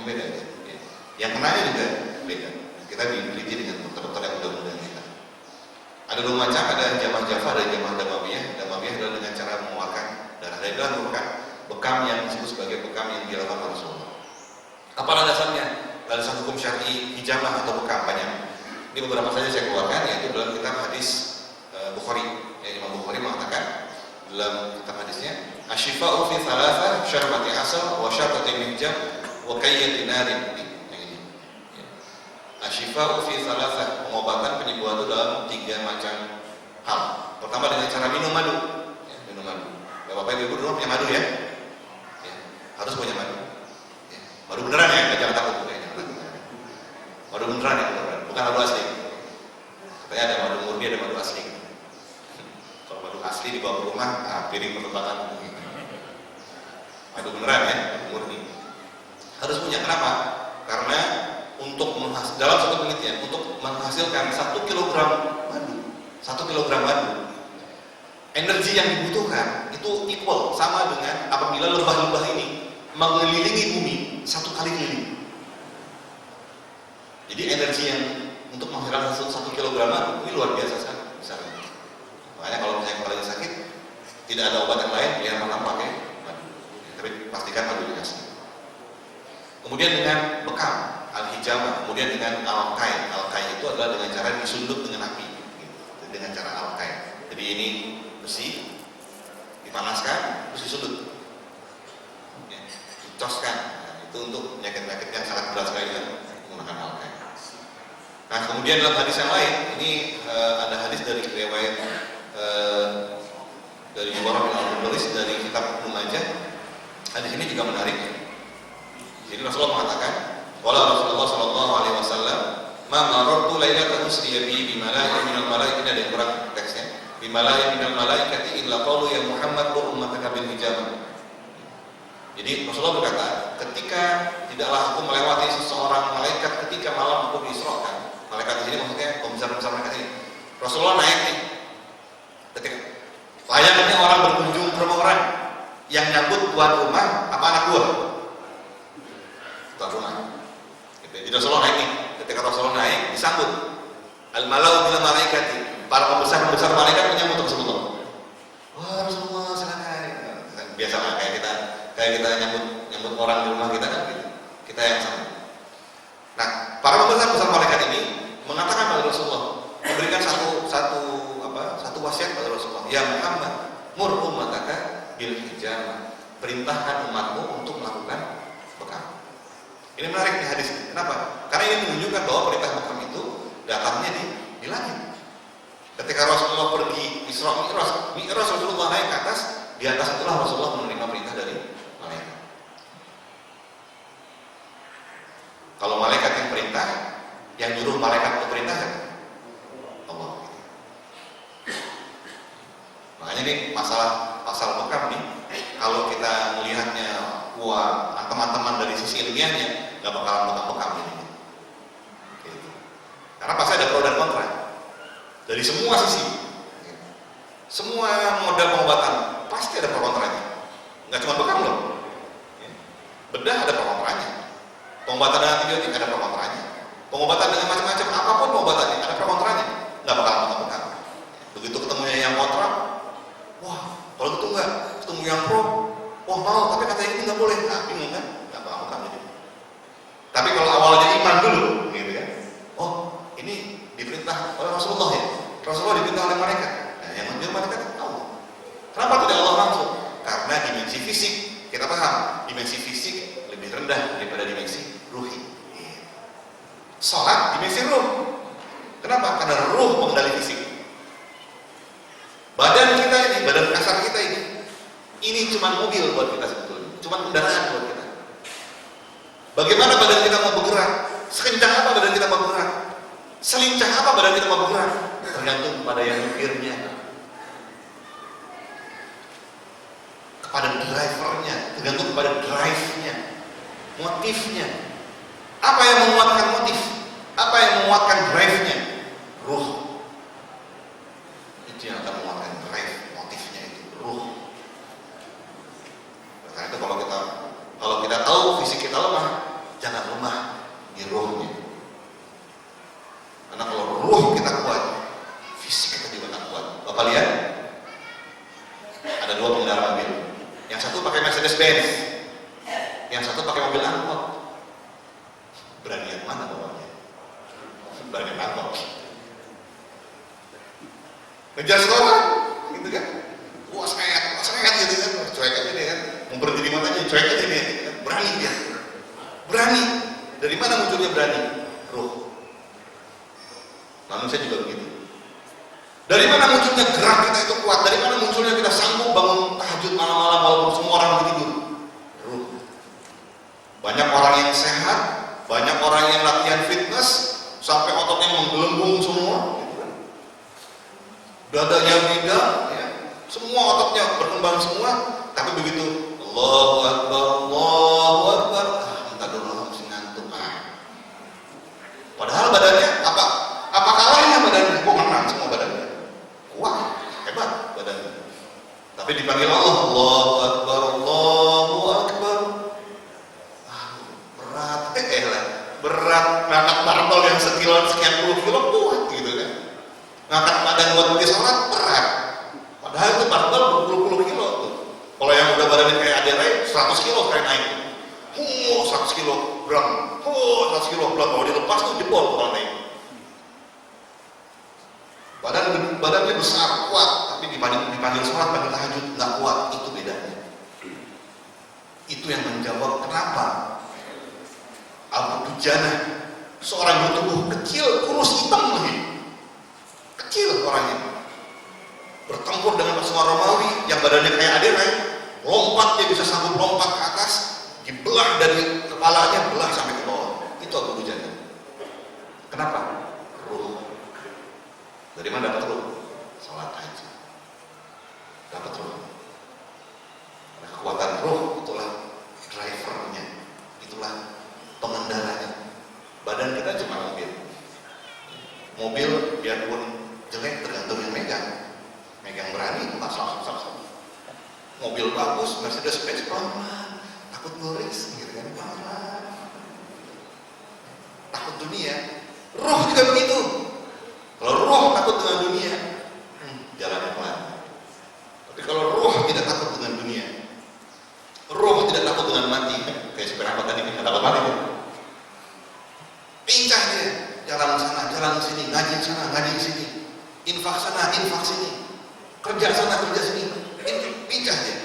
beda. Ya. Yang kenanya juga beda. Kita diteliti dengan dokter-dokter yang muda-muda kita. Ada dua macam, ada hijamah Java, ada hijamah Damawiyah. Damawiyah adalah dengan cara mengeluarkan darah. Dan itu merupakan bekam yang disebut sebagai bekam yang dilakukan oleh Rasulullah. Apa landasannya? Landasan hukum syar'i hijamah atau bekam banyak. Ini beberapa saja saya keluarkan, yaitu dalam kitab hadis Bukhari. Imam Bukhari mengatakan dalam kitab hadisnya, Asyifa'u fi thalatha syarbati asal wa syarbati minjam wa kayyati narin. Asyifa'u fi thalatha, pengobatan penyembuhan itu dalam 3 macam hal. Pertama dengan cara minum madu. Ya, minum madu. Bapak Ibu dulu punya madu ya? Ya, harus punya madu. Ya, madu beneran ya, jangan takut ya, jangan takut. Madu beneran ya, bukan madu asli. Katanya ada madu murni, ada madu asli. Kalau madu asli dibawa ke rumah, piring pertumpahan. Madu beneran ya, madu murni. Harus punya, kenapa? Karena untuk dalam satu penelitian untuk menghasilkan 1 kilogram madu, energi yang dibutuhkan itu equal sama dengan apabila lebah-lebah ini mengelilingi bumi 1 kali keliling. Jadi energi yang untuk menghasilkan 1 kilogram madu ini luar biasa sekali besarnya. Makanya kalau misalnya kepalanya sakit, tidak ada obat yang lain, dia makan pakai madu. Tapi pastikan madu dikasih. Kemudian dengan bekam al-hijamah, kemudian dengan al-kai. Al-kai itu adalah dengan cara disundut dengan api, gitu. Dengan cara al-kai. Jadi ini besi dipanaskan, terus disundut, ya, dicoskan. Nah, itu untuk penyakit-penyakit yang sangat berat sekali ya, menggunakan al-kai. Nah, kemudian dalam hadis yang lain, ini ada hadis dari riwayat dari Bukhari bin Abdullah menulis dari kitab Ibnu Majah. Hadis ini juga menarik. Jadi Rasulullah mengatakan, qala Rasulullah sallallahu alaihi wasallam, "Ma marartu lailatan usriya bi bimala'in minal malaikati," ada yang kurang teksnya, "bimala'in minal malaikati illa qalu ya Muhammad wa ummataka bil hijabah." Jadi Rasulullah berkata, ketika tidaklah aku melewati seseorang malaikat ketika malam aku diisrakan. Malaikat di sini maksudnya pembesar-pembesar malaikat ini. Rasulullah naik nih. Ketika layaknya orang berkunjung ke rumah orang, yang nyambut tuan rumah apa anak buah? Tuan rumah. Jadi Rasulullah naik nih. Ketika Rasulullah naik, disambut. Al-malau bil malaikati. Para pembesar-pembesar malaikat menyambut Rasulullah. Wah, Rasulullah silakan. Biasa lah kayak kita nyambut orang di rumah kita kan gitu. Kita yang sambut. Nah, para pembesar malaikat ini mengatakan kepada Rasulullah, memberikan satu wasiat kepada Rasulullah. Ya Muhammad, mur ummataka bil hijamah. Perintahkan umatmu untuk melakukan bekam. Ini menarik nih hadis ini. Kenapa? Karena ini menunjukkan bahwa perintah bekam itu datangnya di langit. Ketika Rasulullah pergi Isra Mi'raj Rasulullah naik ke atas, di atas itulah Rasulullah menerima perintah dari malaikat. Kalau malaikat yang perintah, yang nyuruh malaikat untuk perintah kan Allah. Makanya ini pasal bekam nih, kalau kita melihatnya teman-teman dari sisi ilmiahnya nggak bakalan bekam ini. Gitu. Karena pasti ada pro dan kontra dari semua sisi. Semua model pengobatan pasti ada pro kontranya. Nggak cuma bekam loh. Bedah ada pro kontranya. Pengobatan dengan antibiotik ada pro kontranya. Pengobatan dengan macam-macam, apapun pengobatannya ada pro kontranya. Nggak bakalan bekam. Begitu ketemunya yang kontra, wah kalau gitu nggak. Ketemu yang pro, wah mau, tapi katanya ini nggak boleh. Nah, bingung kan? Nggak bekam jadi. Tapi kalau awalnya iman dulu, gitu ya. Oh, ini diperintah oleh Rasulullah ya. Rasulullah diperintah oleh mereka. Nah, yang menjadi mereka tahu. Kenapa tidak Allah langsung? Karena dimensi fisik, kita paham, dimensi fisik lebih rendah daripada dimensi ruhi. Salat dimensi ruh. Kenapa? Karena ruh mengendali fisik. Badan kita ini, badan kasar kita ini cuma mobil buat kita sebetulnya, cuma kendaraan buat kita. Bagaimana badan kita mau bergerak? Sekencang apa badan kita mau bergerak? Selincah apa badan kita mau bergerak? Tergantung pada yang nyetirnya, kepada drivernya, tergantung kepada drive-nya, motifnya. Apa yang menguatkan motif? Apa yang menguatkan drive-nya? Ruh. Itu yang akan menguatkan drive, motifnya itu ruh. Karena itu kalau kita tahu fisik kita lemah, jangan lemah di ruhnya. Karena kalau ruh kita kuat, fisik kita juga akan kuat. Bapak lihat, ada dua pengendara mobil. Yang satu pakai Mercedes Benz, yang satu pakai mobil angkot. Berani yang mana bapaknya? Berani yang angkot. Ngejar sekolah, gitu kan? Wah sehat gitu kan? Cuek aja dia kan? Mau berhenti di matanya, cuek aja dia. Berani dia. Berani. Dari mana munculnya berani? Ruh. Manusia juga begitu. Dari mana munculnya gerak kita itu kuat? Dari mana munculnya kita sanggup bangun tahajud malam-malam walaupun semua orang lagi tidur? Ruh. Banyak orang yang sehat, banyak orang yang latihan fitness sampai ototnya menggelembung semua, gitu kan? Dadanya bidang, ya. Semua ototnya berkembang semua, tapi begitu Allahu Akbar, minta dulu langsung ngantuk. Padahal badannya apa kalahnya badannya? Kok menang semua badannya? Kuat, hebat badannya. Tapi dipanggil Allah, Allahu Akbar. Berat, ngangkat barbel yang sekian puluh kilo kuat gitu kan. Ngangkat badan buat pergi sholat berat. Padahal itu barbel berpuluh-puluh kilo tuh. Kalau yang udah badannya kayak Adere, 100 kilo kayak naik. 100 kilo gram. 100 kilo gram. Kalau dilepas tuh jebol kalau naik. Badannya besar, kuat, tapi dipanggil sholat, panggil tahajud, nggak kuat. Itu bedanya. Itu yang menjawab kenapa Abu Dujana, seorang bertubuh kecil, kurus, hitam lagi, kecil orangnya, bertempur dengan pasukan Romawi yang badannya kayak Ade kayak lompat, dia bisa sanggup lompat ke atas, dibelah dari kepalanya, belah sampai ke bawah. Itu Abu Dujana. Kenapa? Ruh. Dari mana dapat ruh? Salat haji. Dapat ruh. Nah, kekuatan ruh itulah drivernya, itulah pengendaranya. Badan kita cuma mobil. Mobil biarpun jelek tergantung yang megang berani, langsung. Mobil bagus, Mercedes Benz pelan-pelan, takut ngeris, gitu kan, pelan-pelan. Takut dunia, roh juga begitu. Kalau roh takut dengan dunia, jalannya pelan. Tapi kalau roh tidak takut dengan dunia, roh tidak takut dengan mati, kayak sepeda apa tadi, tidak takut mati kan? Pincah dia, jalan sana, jalan sini, ngaji sana, ngaji sini, infak sana, infak sini, kerja sana, kerja sini, pincah dia.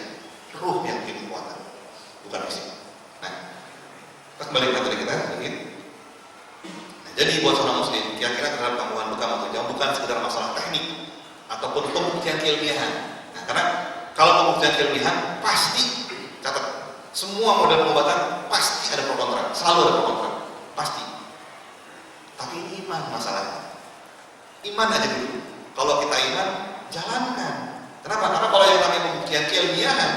Ruh yang bikin kekuatan, bukan fisik. Nah, kita kembali ke tadi kita sedikit. Nah, jadi buat seorang muslim, kira-kira terhadap kambuhan bekam atau jam bukan sekedar masalah teknik ataupun pembuktian keilmiahan. Nah, karena kalau pembuktian keilmiahan pasti catat, semua model pengobatan pasti ada pro kontra, selalu ada pro kontra, pasti. Tapi iman masalahnya. Iman aja dulu. Kalau kita iman, jalankan. Kenapa? Karena kalau yang namanya pembuktian keilmiahan,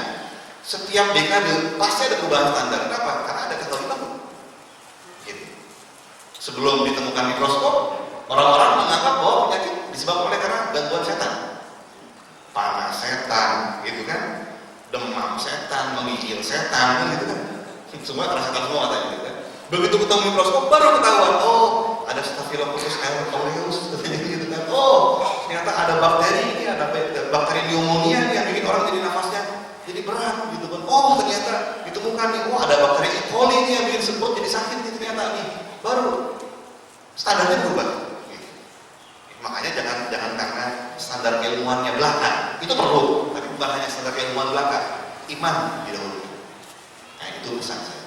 setiap dekade pasti ada perubahan standar. Kenapa? Karena ada kekhawatiran. Gitu. Sebelum ditemukan mikroskop, orang-orang menganggap bahwa penyakit disebabkan oleh karena gangguan setan, panas setan, gitu kan, demam setan, menggigil setan, gitu kan. Semua karena setan semua katanya, gitu kan. Begitu ketemu mikroskop baru ketahuan, oh ada Staphylococcus aureus, gitu kan. Oh ternyata ada bakteri ini, ada bakteri pneumonia yang bikin orang jadi nafasnya jadi berat, gitu kan. Oh ternyata ditemukan nih, oh ada bakteri E. coli ini yang bikin semut jadi sakit nih, ternyata nih, baru standarnya berubah. Gitu. Makanya jangan karena standar keilmuannya belaka, itu perlu, tapi bukan hanya standar keilmuan belaka, iman didahului. Nah itu pesan saya.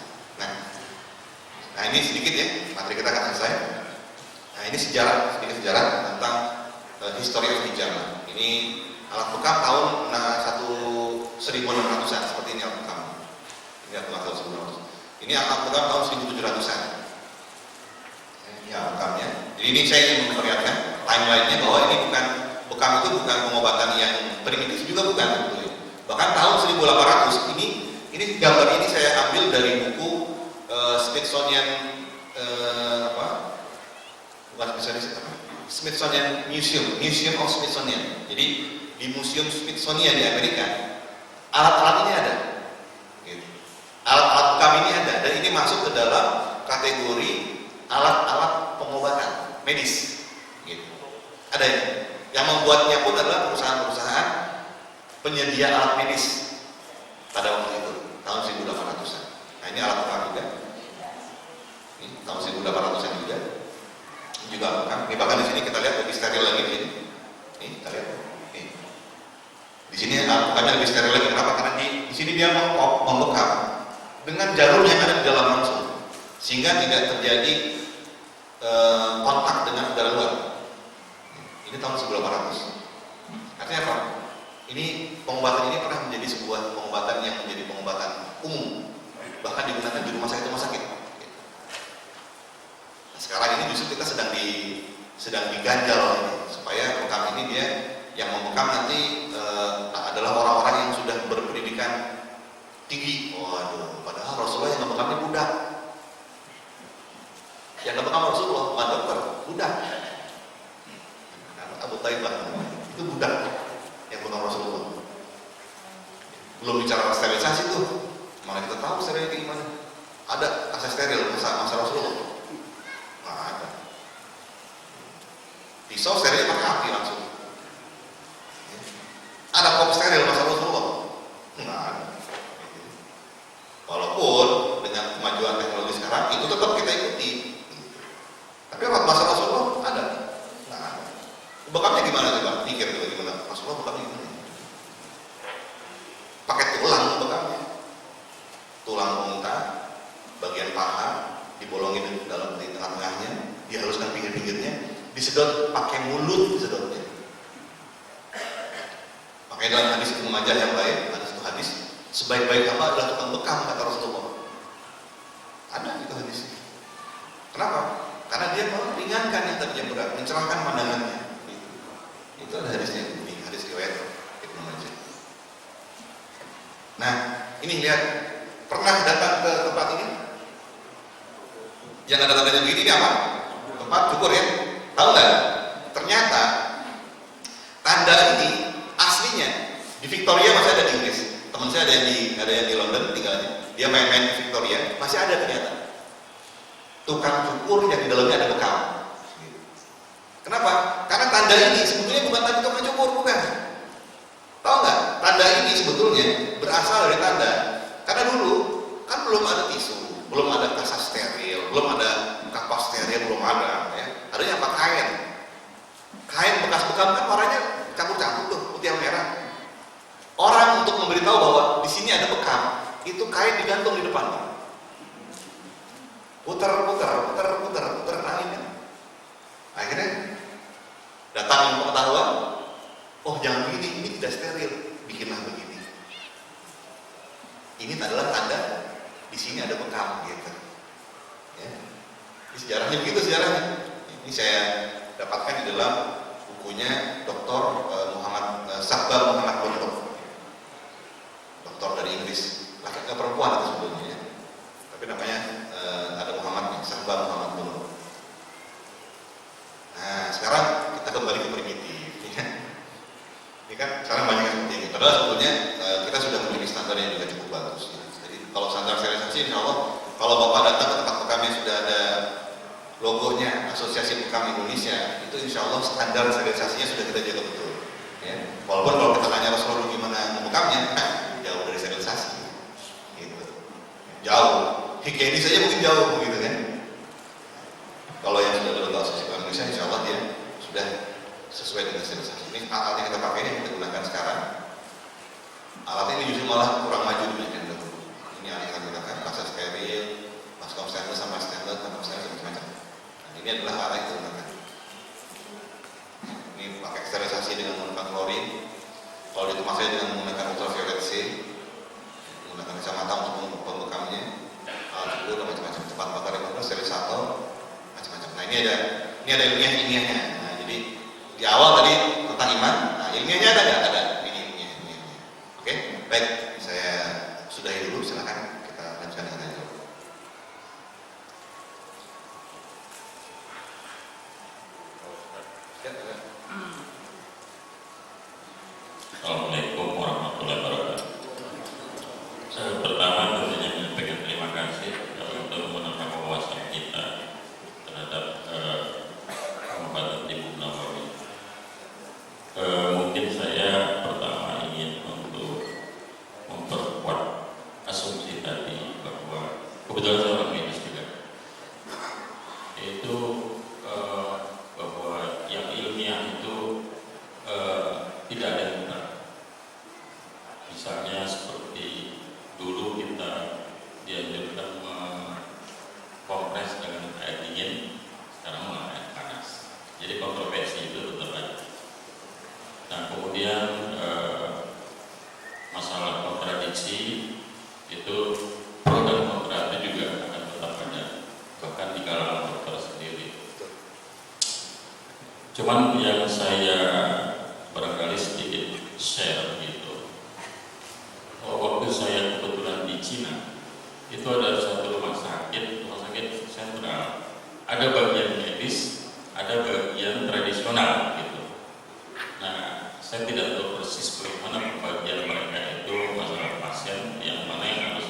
Nah ini sedikit ya, materi kita akan selesai. Nah ini sejarah, sedikit sejarah tentang history of hijama. Ini alat bekam tahun 1600-an, seperti ini alat bekam. Ini alat bekam tahun 1600. Ini alat bekam tahun 1700-an. Ini alat bekamnya. Jadi ini saya ingin memperlihatkan timeline-nya bahwa ini bukan, bekam itu bukan pengobatan yang primitif juga bukan. Bahkan tahun 1800 ini gambar ini saya ambil dari buku Smithsonian Smithsonian Museum of Smithsonian. Jadi di Museum Smithsonian di Amerika alat-alat ini ada, gitu. Alat-alat bekam ini ada, dan ini masuk ke dalam kategori alat-alat pengobatan medis, gitu. Ada ya. Yang membuatnya pun adalah perusahaan-perusahaan penyedia alat medis pada waktu itu tahun 1800-an. Nah ini alat bekam juga. Ini tahun 1800-an juga. Ini juga bekam. Ini bahkan di sini kita lihat lebih steril lagi di sini. Ini kita lihat. Ini. Di sini alat bekamnya lebih steril lagi. Kenapa? Karena di sini dia membekam dengan jarum yang ada di dalam langsung, sehingga tidak terjadi kontak dengan udara luar. Ini tahun 1800. Artinya apa? Ini pengobatan ini pernah menjadi sebuah pengobatan yang menjadi pengobatan umum, bahkan digunakan di rumah sakit. Nah, sekarang ini justru kita sedang diganjal supaya bekam ini dia yang membekam nanti adalah orang-orang yang sudah berpendidikan tinggi. Waduh, padahal Rasulullah yang membekamnya budak. Yang membekam Rasulullah bukan dokter, budak. Abu Taibah itu budak yang bekam Rasulullah. Belum bicara sterilisasi tuh, mana kita tahu sterilnya gimana? Ada kasus steril masa Rasulullah? Nggak ada. Pisau sterilnya pakai api langsung. Ada kop steril masa Rasulullah? Nggak ada. Walaupun dengan kemajuan teknologi sekarang itu tetap kita ikuti. Tapi apa masa Rasulullah ada? Nggak ada. Bekamnya gimana coba? Pikir coba gimana? Rasulullah bekamnya gimana? Pakai tulang bekamnya. Tulang unta, bagian paha dibolongin dalam di tengah-tengahnya, dihaluskan pinggir-pinggirnya, disedot pakai mulut disedotnya. Pakai Makanya dalam hadis Ibnu Majah yang lain, ada satu hadis, sebaik-baik hamba adalah tukang bekam, kata Rasulullah. Ada itu hadisnya. Kenapa? Karena dia meringankan yang tadinya berat, mencerahkan pandangannya. Itu ada hadisnya, ini hadis riwayat Ibnu Majah. Nah, ini lihat, pernah datang ke tempat ini? Yang ada tandanya begini ini apa? Tempat cukur ya. Tahu nggak? Ternyata tanda ini aslinya di Victoria masih ada di Inggris. Teman saya ada yang di London tinggalnya. Dia main-main di Victoria, masih ada ternyata. Tukang cukur yang di dalamnya ada bekam. Kenapa? Karena tanda ini sebetulnya bukan tanda tukang cukur, bukan. Tahu nggak? Tanda ini sebetulnya berasal dari tanda. Karena dulu kan belum ada tisu, belum ada kasa steril, belum ada kapas steril, belum ada. Ya. Adanya apa? Kain. Kain bekas bekam kan warnanya campur-campur tuh, putih sama merah. Orang untuk memberitahu bahwa di sini ada bekam, itu kain digantung di depan. Putar kainnya. Akhirnya datang yang pengetahuan, oh jangan begini, ini tidak steril, bikinlah begini. Ini adalah tanda di sini ada bekam gitu. Ya. Ini sejarahnya begitu sejarahnya. Ini saya dapatkan di dalam bukunya Dr. Sakhbar Muhammad Pondok, dokter dari Inggris, laki-laki perempuan itu sebelumnya, ya. Tapi namanya ada Muhammad, Sakhbar Muhammad Pondok. Nah, sekarang kita kembali ke primitif. Ya. Ini kan sekarang banyak yang seperti ini. Padahal sebetulnya kita sudah memiliki standar yang juga cukup bagus. Ya. Jadi kalau standar sterilisasi, insya Allah, kalau Bapak datang ke tempat bekam yang sudah ada logonya Asosiasi Bekam Indonesia, itu insya Allah standar sterilisasinya sudah kita jaga betul. Ya. Walaupun kalau kita tanya Rasulullah gimana membekamnya, jauh dari sterilisasi. Gitu. Jauh. Higienis saja mungkin jauh, gitu kan. Kalau yang sudah ada logo Asosiasi Bekam Indonesia, insya Allah dia sudah sesuai dengan sterilisasi. Ini alat yang kita pakai, yang kita gunakan sekarang. Alat ini justru malah kurang maju dibandingkan dulu. Ini alat yang kita gunakan, kasa steril, baskom stainless sama stainless, sama stainless macam-macam. Ini adalah alat yang digunakan. Ini pakai sterilisasi dengan menggunakan klorin. Kalau di rumah saya dengan menggunakan ultraviolet C, menggunakan kacamata untuk pembekamnya, alat itu ada macam-macam, cepat bakar yang sterilisator, macam-macam. Nah ini ada ilmiahnya. Nah jadi di awal tadi tentang iman, nah ilmiahnya ada nggak? Ada. Ini ilmiahnya. Oke, baik. Saya sudahi dulu. Silakan kita lanjutkan dengan itu. Assalamualaikum warahmatullahi wabarakatuh. Pertama tentunya menyampaikan terima kasih untuk menambah wawasan kita terhadap pengobatan Ibu Nawawi. Mungkin saya pertama ingin untuk memperkuat asumsi tadi bahwa kebetulan saya orang medis juga, itu bahwa yang ilmiah itu tidak ada yang benar. Misalnya seperti dulu kita dianjurkan mengkompres dengan air dingin, sekarang malah air panas. Jadi kontroversi itu tetap ada. Nah kemudian masalah kontradiksi itu, pro dan kontra itu juga akan tetap ada, bahkan di kalangan dokter sendiri. Cuman yang saya barangkali sedikit share gitu, waktu saya kebetulan di Cina, itu ada satu rumah sakit sentral, ada bagian medis, ada bagian tradisional gitu. Nah, saya tidak tahu persis bagaimana pembagian mereka itu masalah pasien, yang mana yang harus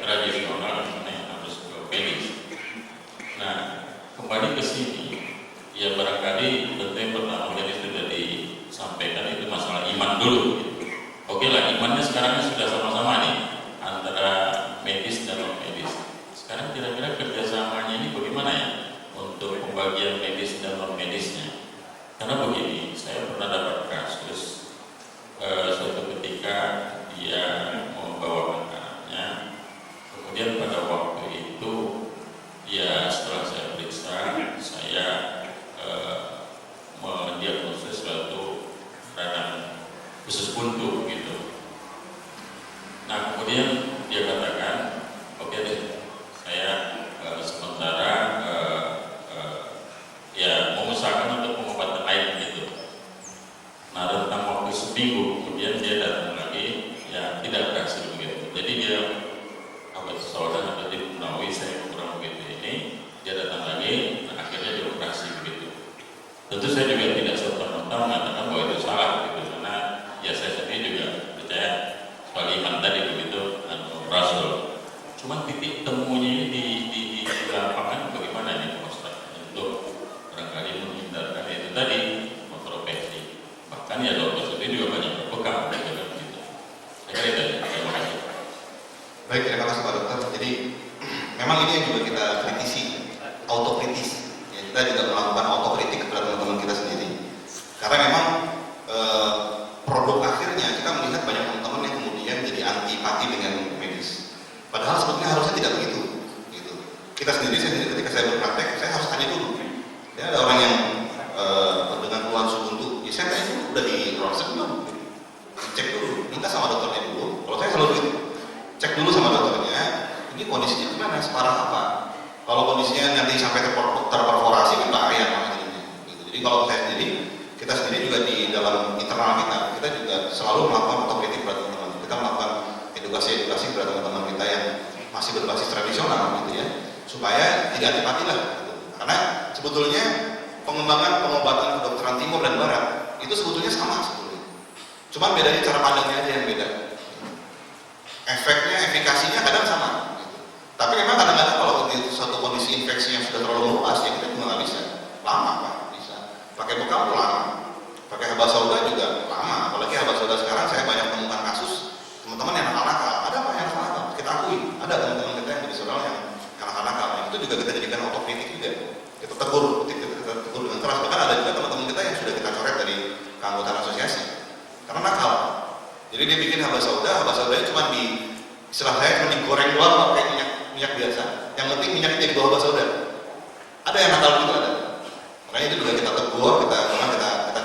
tradisional, yang mana yang harus medis. Nah, kembali ke sini, ya barangkali tentu yang pertama tadi sudah disampaikan itu masalah iman dulu gitu. Oke lah, imannya sekarang sudah sama-sama nih antara medis dan non medis. Sekarang kira-kira kerjasamanya ini bagaimana ya untuk pembagian medis dan non medisnya? Karena begini, saya pernah dapat kasus suatu ketika dia membawakan anaknya, kemudian pada waktu itu ya setelah saya periksa, saya mendiagnosis suatu radang usus buntu gitu. Nah kemudian dia katakan, oke deh, saya sementara ya mengusahakan untuk pengobatan lain gitu. Nah rentang waktu seminggu kemudian dia datang lagi, ya tidak berhasil begitu. Jadi dia saudara atau tim Nawawi saya kurang begitu ini, dia datang lagi, nah akhirnya dioperasi begitu. Tentu saya juga tidak serta-merta mengatakan bahwa itu salah gitu, karena ya saya sendiri juga percaya soal iman tadi begitu Rasul. Cuman titik temunya ini di lapangan bagaimana nih Pak Ustaz untuk barangkali menghindarkan itu tadi kontroversi. Bahkan ya dokter sendiri juga banyak berpegang gitu. Saya kira itu. Terima kasih. Baik, terima kasih Pak Dokter. Jadi memang ini yang juga kita kritisi, autokritis. Ya, kita juga melakukan autokritik kepada teman-teman kita sendiri. Karena memang produk akhirnya kita melihat banyak teman-teman yang kemudian jadi antipati dengan medis. Padahal sebetulnya harusnya tidak begitu. Gitu. Saya sendiri ketika saya berpraktek, saya harus tanya dulu. Ya, ada orang yang dengan keluhan subuntu, ya saya tanya dulu, udah di ronsen belum? Cek dulu, minta sama dokternya dulu. Kalau saya selalu gitu, cek dulu sama dokternya, ini kondisinya gimana, separah apa. Kalau kondisinya nanti sampai terperforasi kan bahaya namanya. Gitu. Jadi kalau saya sendiri, kita sendiri juga di dalam internal kita juga selalu melakukan autokritik kepada teman-teman. Kita melakukan edukasi kepada teman-teman kita yang masih berbasis tradisional gitu ya, supaya tidak antipati lah. Gitu. Karena sebetulnya pengembangan pengobatan kedokteran timur dan barat itu sebetulnya sama sebetulnya. Cuman bedanya cara pandangnya aja yang beda. Efeknya, efikasinya kadang sama. Gitu. Tapi memang kadang-kadang kalau di suatu kondisi infeksi yang sudah terlalu meluas, ya kita juga nggak bisa. Lama Pak, bisa. Pakai bekam lama. Pakai habat sauda juga lama. Apalagi habat sauda sekarang saya banyak menemukan kasus teman-teman yang nakal-nakal. Ada apa yang nakal-nakal? Kita akui. Ada teman-teman kita yang medisional yang nakal-nakal. Itu juga kita jadikan autokritik juga. Kita tegur dengan keras. Bahkan ada juga teman-teman kita yang sudah kita coret dari keanggotaan asosiasi. Karena nakal. Jadi dia bikin habat saudanya cuma di istilah saya cuma digoreng doang pakai minyak biasa. Yang penting minyaknya jadi bawah habat sauda. Ada yang nakal juga ada. Makanya itu juga kita tegur, kita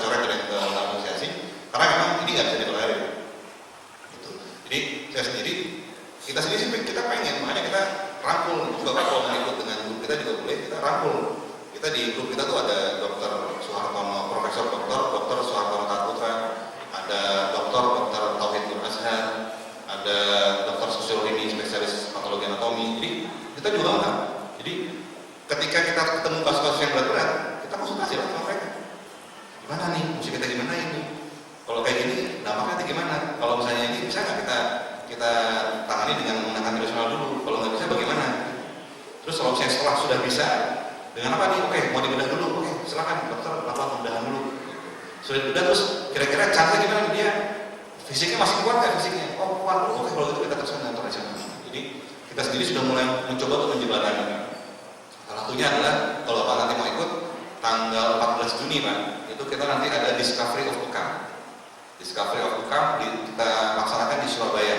coret dari keanggotaan asosiasi. Karena memang ini nggak bisa ditolerir. Gitu. Jadi saya sendiri, kita pengen, makanya kita rangkul. Juga kalau mau ikut dengan grup kita juga boleh, kita rangkul. Kita di grup kita tuh ada Dr. Suhartono, Profesor Dr. Suhartono Tatputra, ada Dr. Tauhid Nur Azhar, ada Dr. Sosiologi spesialis patologi anatomi. Jadi kita juga enggak. Jadi ketika kita ketemu kasus-kasus yang berat-berat, kita konsultasi lah sama mereka. Gimana nih? Mesti kita gimana ini? Kalau kayak gini, dampaknya nanti gimana? Kalau misalnya ini bisa nggak kita tangani dengan menggunakan tradisional dulu? Kalau nggak bisa bagaimana? Terus kalau misalnya setelah sudah bisa, dengan apa nih? Oke, mau dibedah dulu. Oke, silakan dokter lakukan pembedahan dulu. Sudah dibedah terus kira-kira caranya gimana dia? Fisiknya masih kuat nggak fisiknya? Oh kuat. Oke, kalau gitu kita teruskan dengan tradisional. Jadi kita sendiri sudah mulai mencoba untuk menjembatani. Salah satunya adalah kalau Pak nanti mau ikut tanggal 14 Juni Pak, itu kita nanti ada Discovery of UKAM. Discovery of UKAM kita laksanakan di Surabaya.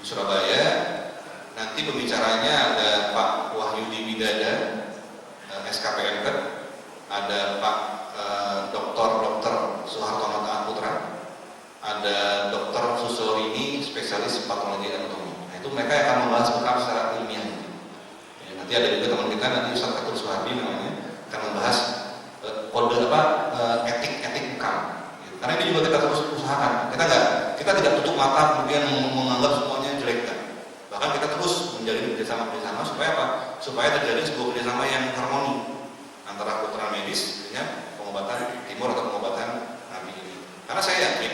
Di Surabaya nanti pembicaranya ada Pak Wahyudi Widada, SKPMK, ada Pak Dr. Suhartono Tatputra, ada Dr. Susorini spesialis patologi anatomi. Nah, itu mereka akan membahas bekam secara ilmiah. Ya, nanti ada juga teman kita nanti Ustaz Fatur Suhardi namanya akan membahas kode etik bekam. Gitu. Karena ini juga kita terus usahakan. Kita tidak tutup mata kemudian menganggap semuanya jelek kan. Bahkan kita terus menjalin kerjasama supaya apa? Supaya terjadi sebuah kerjasama yang harmoni antara kedokteran medis dengan pengobatan timur atau pengobatan nabi ini. Karena saya yakin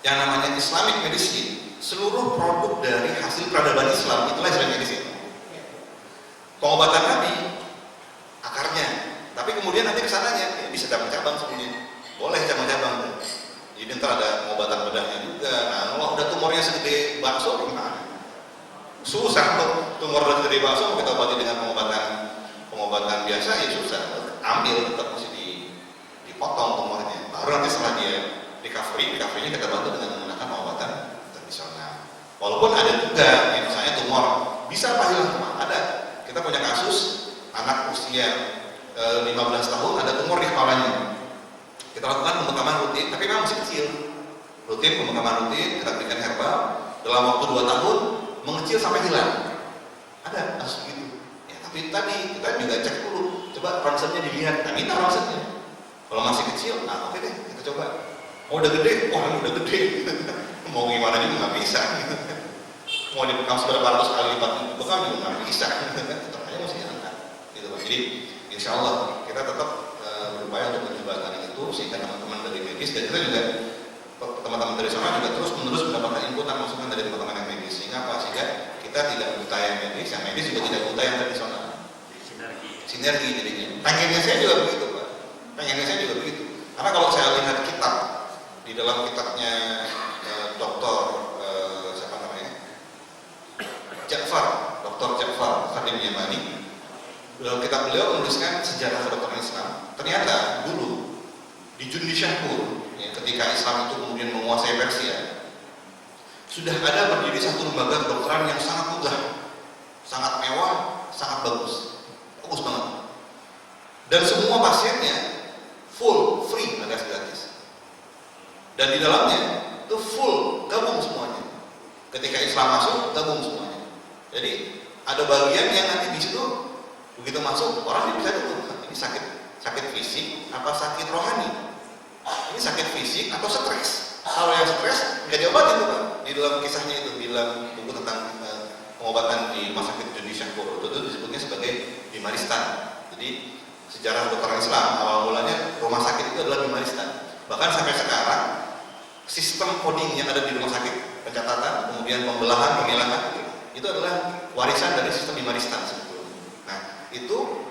yang namanya Islamic medicine, seluruh produk dari hasil peradaban Islam itulah Islamic medicine. Pengobatan nabi akarnya, tapi kemudian nanti kesananya bisa cabang-cabang sebenarnya. Boleh cabang-cabang. Jadi ntar ada pengobatan bedahnya juga. Nah, kalau udah tumornya segede bakso gimana? Susah tuh tumor udah segede bakso mau kita obati dengan pengobatan biasa ya susah. Ambil tetap mesti dipotong tumornya. Baru nanti setelah dia recovery-nya kita bantu dengan menggunakan pengobatan tradisional. Walaupun ada juga yang misalnya tumor bisa hilang, ada. Kita punya kasus anak usia 15 tahun ada tumor di kepalanya. Kita lakukan pembekaman rutin, tapi memang masih kecil. rutin, pemakaman rutin, kita berikan herbal dalam waktu 2 tahun mengecil sampai hilang. Ada kasus begitu. Ya, tapi tadi kita juga cek dulu, coba ronsennya dilihat, kita minta ronsennya. Kalau masih kecil, nah oke deh, kita coba. Oh udah gede, wah ini udah gede. Mau gimana juga nggak bisa. Mau dibekam seberapa ratus kali lipat bekam juga nggak bisa. Tetap aja masih angkat. Gitu Pak. Jadi insya Allah kita tetap berupaya untuk menjembatani itu sehingga teman-teman dari medis dan kita juga teman-teman dari sana juga terus menerus mendapatkan inputan masukan dari teman-teman yang medis sehingga apa? Sehingga kita tidak buta yang medis juga tidak buta yang tradisional. Sinergi jadinya. Pengennya saya juga begitu Pak. Pengennya saya juga begitu. Karena kalau saya lihat kitab di dalam kitabnya Dr. Siapa namanya? Dr. Ja'far Khadim Yamani. Dalam kitab beliau menuliskan sejarah kedokteran Islam. Ternyata dulu di Jundi Syahpur, ya, ketika Islam itu kemudian menguasai Persia, sudah ada berdiri satu lembaga kedokteran yang sangat megah, sangat mewah, sangat bagus banget. Dan semua pasiennya full, free, alias gratis. Dan di dalamnya itu full, gabung semuanya. Ketika Islam masuk, gabung semuanya. Jadi ada bagian yang nanti di situ begitu masuk orang bisa dulu ini sakit fisik apa sakit rohani, ini sakit fisik atau stres. Kalau yang stres nggak diobatin tuh Pak. Di dalam kisahnya itu di dalam buku tentang pengobatan di Rumah Sakit Jundi Syahpur itu disebutnya sebagai bimaristan. Jadi sejarah kedokteran Islam awal mulanya rumah sakit itu adalah bimaristan. Bahkan sampai sekarang sistem coding yang ada di rumah sakit, pencatatan, kemudian pembelahan, pemilahan itu adalah warisan dari sistem bimaristan sebetulnya. Nah itu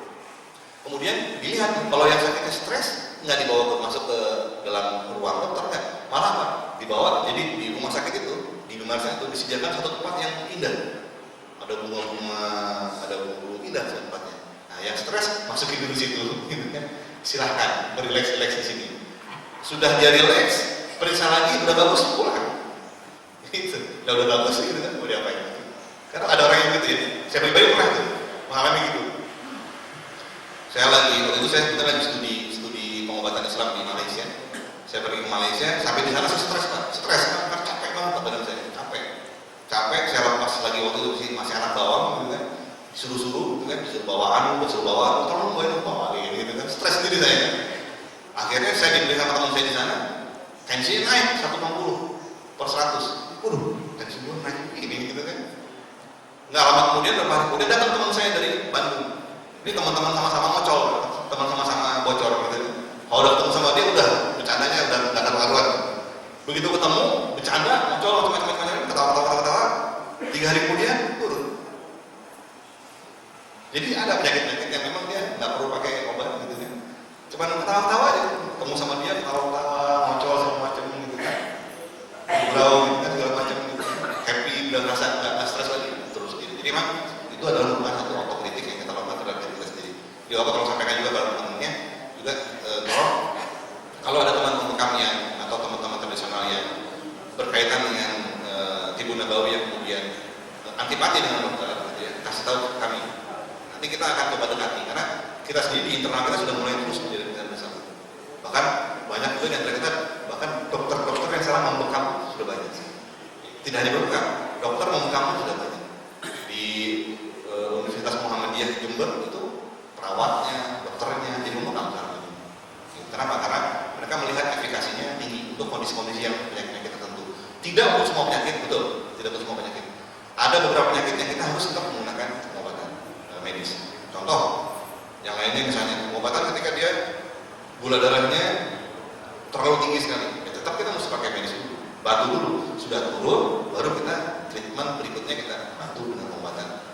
kemudian dilihat kalau yang sakitnya stres nggak dibawa masuk ke dalam ruang dokter kan, malah Pak dibawa. Jadi di rumah sakit itu di bimaristan itu disediakan satu tempat yang indah, ada bunga-bunga, ada bumbu indah tempatnya. Nah yang stres masukin dulu situ, gitu kan. Silahkan berileks-ileks di sini. Sudah dia rileks, periksa lagi udah bagus pulang. Itu udah bagus gitu kan, mau diapain? Karena ada orang yang gitu ya. Saya pribadi pernah tuh mengalami gitu. Saya waktu itu saya sebetulnya lagi studi pengobatan Islam di Malaysia. Saya pergi ke Malaysia, sampai di sana saya stres Pak. Stres kan capek banget badan saya, capek. Saya lepas lagi waktu itu masih anak bawang gitu kan. Suruh-suruh gitu kan, disuruh bawaan, tolong bawa ini gitu kan. Stres sendiri saya kan. Akhirnya saya diberi sama teman saya di sana. Tensinya naik 160/100. Waduh, tensi gue naik ini gitu kan. Nggak lama kemudian, beberapa hari kemudian datang teman saya dari Bandung. Ini teman-teman sama-sama ngocol, teman sama-sama bocor gitu. Kalau udah ketemu sama dia udah bercandanya udah nggak ada karuan. Begitu ketemu, bercanda, ngocol, macam-macam, ketawa-ketawa. 3 hari kemudian turun. Jadi ada penyakit-penyakit yang memang dia nggak perlu pakai obat gitu kan. Cuma ketawa-ketawa aja, ketemu sama dia, ketawa-ketawa, ngocol segala macam gitu kan. Gurau gitu kan segala macam gitu. Happy, udah ngerasa nggak stres lagi terus gitu. Jadi memang itu adalah merupakan satu otokritik yang kita lakukan terhadap diri kita sendiri. Di awal kalau sampaikan juga pada teman-temannya juga kalau ada teman-teman kami atau teman-teman tradisional yang berkaitan dengan tibu nabawi yang kemudian antipati dengan dokter, gitu ya, kasih tahu ke kami. Nanti kita akan coba dekati karena kita sendiri di internal kita sudah mulai terus menjadi bersama. Bahkan banyak juga yang kita bahkan dokter-dokter yang salah membekam sudah banyak. Tidak hanya membekam, dokter membekam sudah banyak. Di Universitas Muhammadiyah Jember itu perawatnya, dokternya jadi membekam sekarang. Kenapa? Karena mereka melihat efikasinya tinggi untuk kondisi-kondisi yang penyakit tertentu. Tidak untuk semua penyakit, betul. Tidak untuk semua penyakit. Ada beberapa penyakit yang kita harus tetap menggunakan pengobatan medis. Contoh, yang lainnya misalnya pengobatan ketika dia gula darahnya terlalu tinggi sekali, ya tetap kita mesti pakai medis dulu. Bantu dulu, sudah turun, baru kita treatment berikutnya kita bantu dengan pengobatan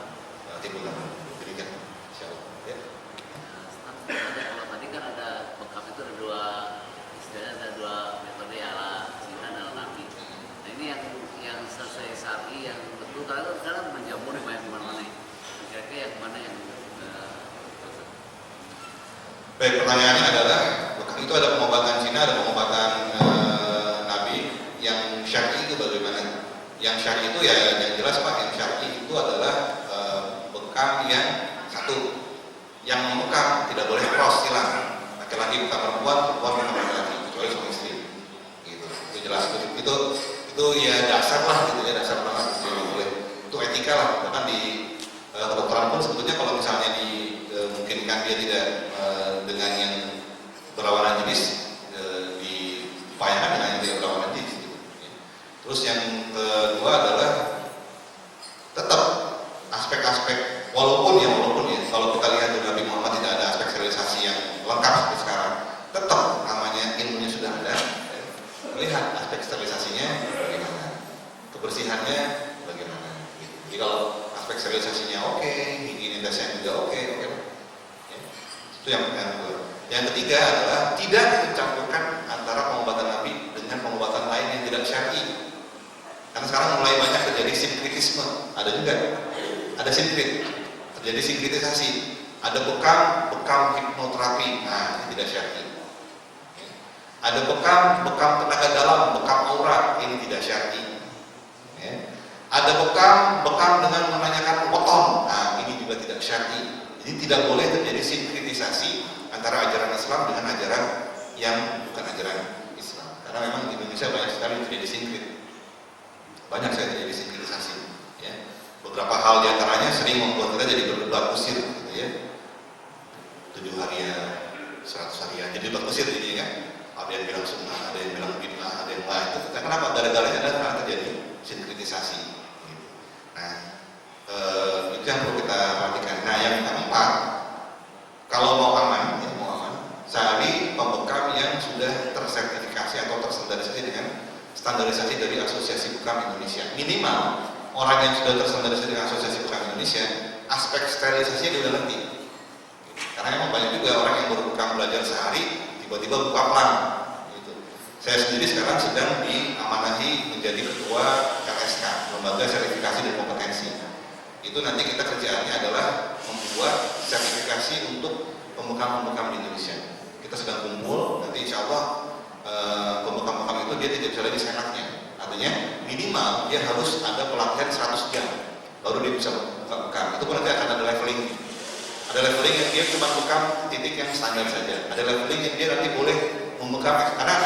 timulan. Demikian, insyaallah. Ya. Kalau tadi kan ada bekam itu ada dua, istilahnya ada dua metode ala Cina dan ala Nabi. Nah ini yang sesuai syar'i yang betul karena sekarang menjamur di mana-mana. Kira-kira yang mana yang baik, pertanyaannya adalah itu ada pengobatan Cina, ada pengobatan Nabi. Yang syar'i itu bagaimana? Yang syar'i itu ya yang jelas Pak, yang syar'i itu adalah bekam yang satu, yang membekam tidak boleh cross silang, laki-laki bekam perempuan, perempuan bekam laki-laki, kecuali suami istri. Gitu. Itu jelas itu ya dasar lah gitu ya, dasar banget gitu, nggak boleh, itu etika lah. Bahkan di kedokteran pun sebetulnya kalau misalnya dimungkinkan dia tidak dengan yang berlawanan jenis, diupayakan dengan yang tidak berlawanan jenis gitu. Terus yang kedua adalah tetap aspek-aspek walaupun ya kalau kita lihat di Nabi Muhammad tidak ada aspek sterilisasi yang lengkap seperti sekarang, tetap namanya ilmunya sudah ada, lihat aspek sterilisasinya bagaimana, kebersihannya bagaimana gitu. Jadi kalau aspek sterilisasinya oke, higienitasnya juga oke. Ya. Itu yang kedua. Yang ketiga adalah tidak mencampurkan antara pengobatan Nabi dengan pengobatan lain yang tidak syar'i. Karena sekarang mulai banyak terjadi sinkritisme, ada juga, ada sinkrit, terjadi sinkritisasi, ada bekam hipnoterapi, nah ini tidak syar'i. Ada bekam tenaga dalam, bekam aura, ini tidak syar'i. Ada bekam dengan menanyakan weton, nah ini juga tidak syar'i. Jadi tidak boleh terjadi sinkritisasi antara ajaran Islam dengan ajaran yang bukan ajaran Islam. Karena memang di Indonesia banyak sekali terjadi sinkrit. Banyak sekali terjadi sinkritisasi. Ya. Beberapa hal diantaranya sering membuat kita jadi berdebat kusir, gitu ya. 7 harian, 100 harian, jadi berdebat kusir ini kan. Ada yang bilang sunnah, ada yang bilang bid'ah, ada yang lain. Itu kenapa? Gara-garanya adalah karena terjadi sinkritisasi. Nah, itu yang perlu kita perhatikan. Nah, yang keempat, kalau mau aman, cari pembekam yang sudah tersertifikasi atau terstandarisasi dengan standarisasi dari Asosiasi Bekam Indonesia. Minimal orang yang sudah terstandarisasi dengan Asosiasi Bekam Indonesia, aspek sterilisasinya dia udah ngerti. Karena memang banyak juga orang yang baru bekam belajar sehari, tiba-tiba buka pelang. Gitu. Saya sendiri sekarang sedang diamanahi menjadi ketua LSK, Lembaga Sertifikasi dan Kompetensi. Itu nanti kita kerjaannya adalah membuat sertifikasi untuk pembekam-pembekam di Indonesia. Kita sedang kumpul, nanti insya Allah pembekam-pembekam itu dia tidak bisa lagi seenaknya. Artinya minimal dia harus ada pelatihan 100 jam, baru dia bisa buka bekam. Itu pun nanti akan ada leveling. Ada leveling yang dia cuma bekam titik yang standar saja. Ada leveling yang dia nanti boleh membekam, karena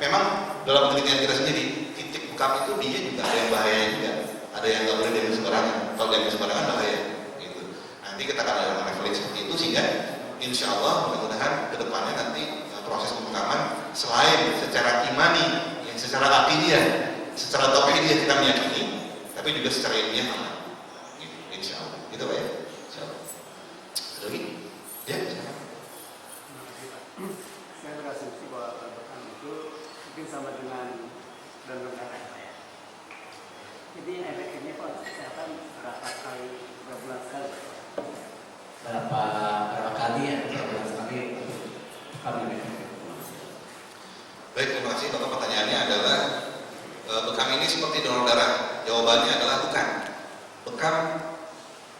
memang dalam penelitian kita sendiri, titik bekam itu dia juga ada yang bahaya juga. Ada yang nggak boleh diambil sembarangan. Kalau diambil sembarangan bahaya. Gitu. Nanti kita akan ada leveling seperti itu sehingga insya Allah mudah-mudahan kedepannya nanti proses pembekaman selain secara imani, yang secara akidiyah, secara tauhidiyah kita meyakini, tapi juga secara ilmiah aman. Gitu, insya Allah. Gitu Pak ya. Insya Allah. Ada lagi? Ya. Saya berasumsi bahwa bekam itu mungkin sama dengan donor darah ya. Jadi efeknya Pak kesehatan berapa bulan sekali? Berapa kali ya? Berapa bulan sekali? Baik, terima kasih. Bapak pertanyaannya adalah bekam ini seperti donor darah. Jawabannya adalah bukan. Bekam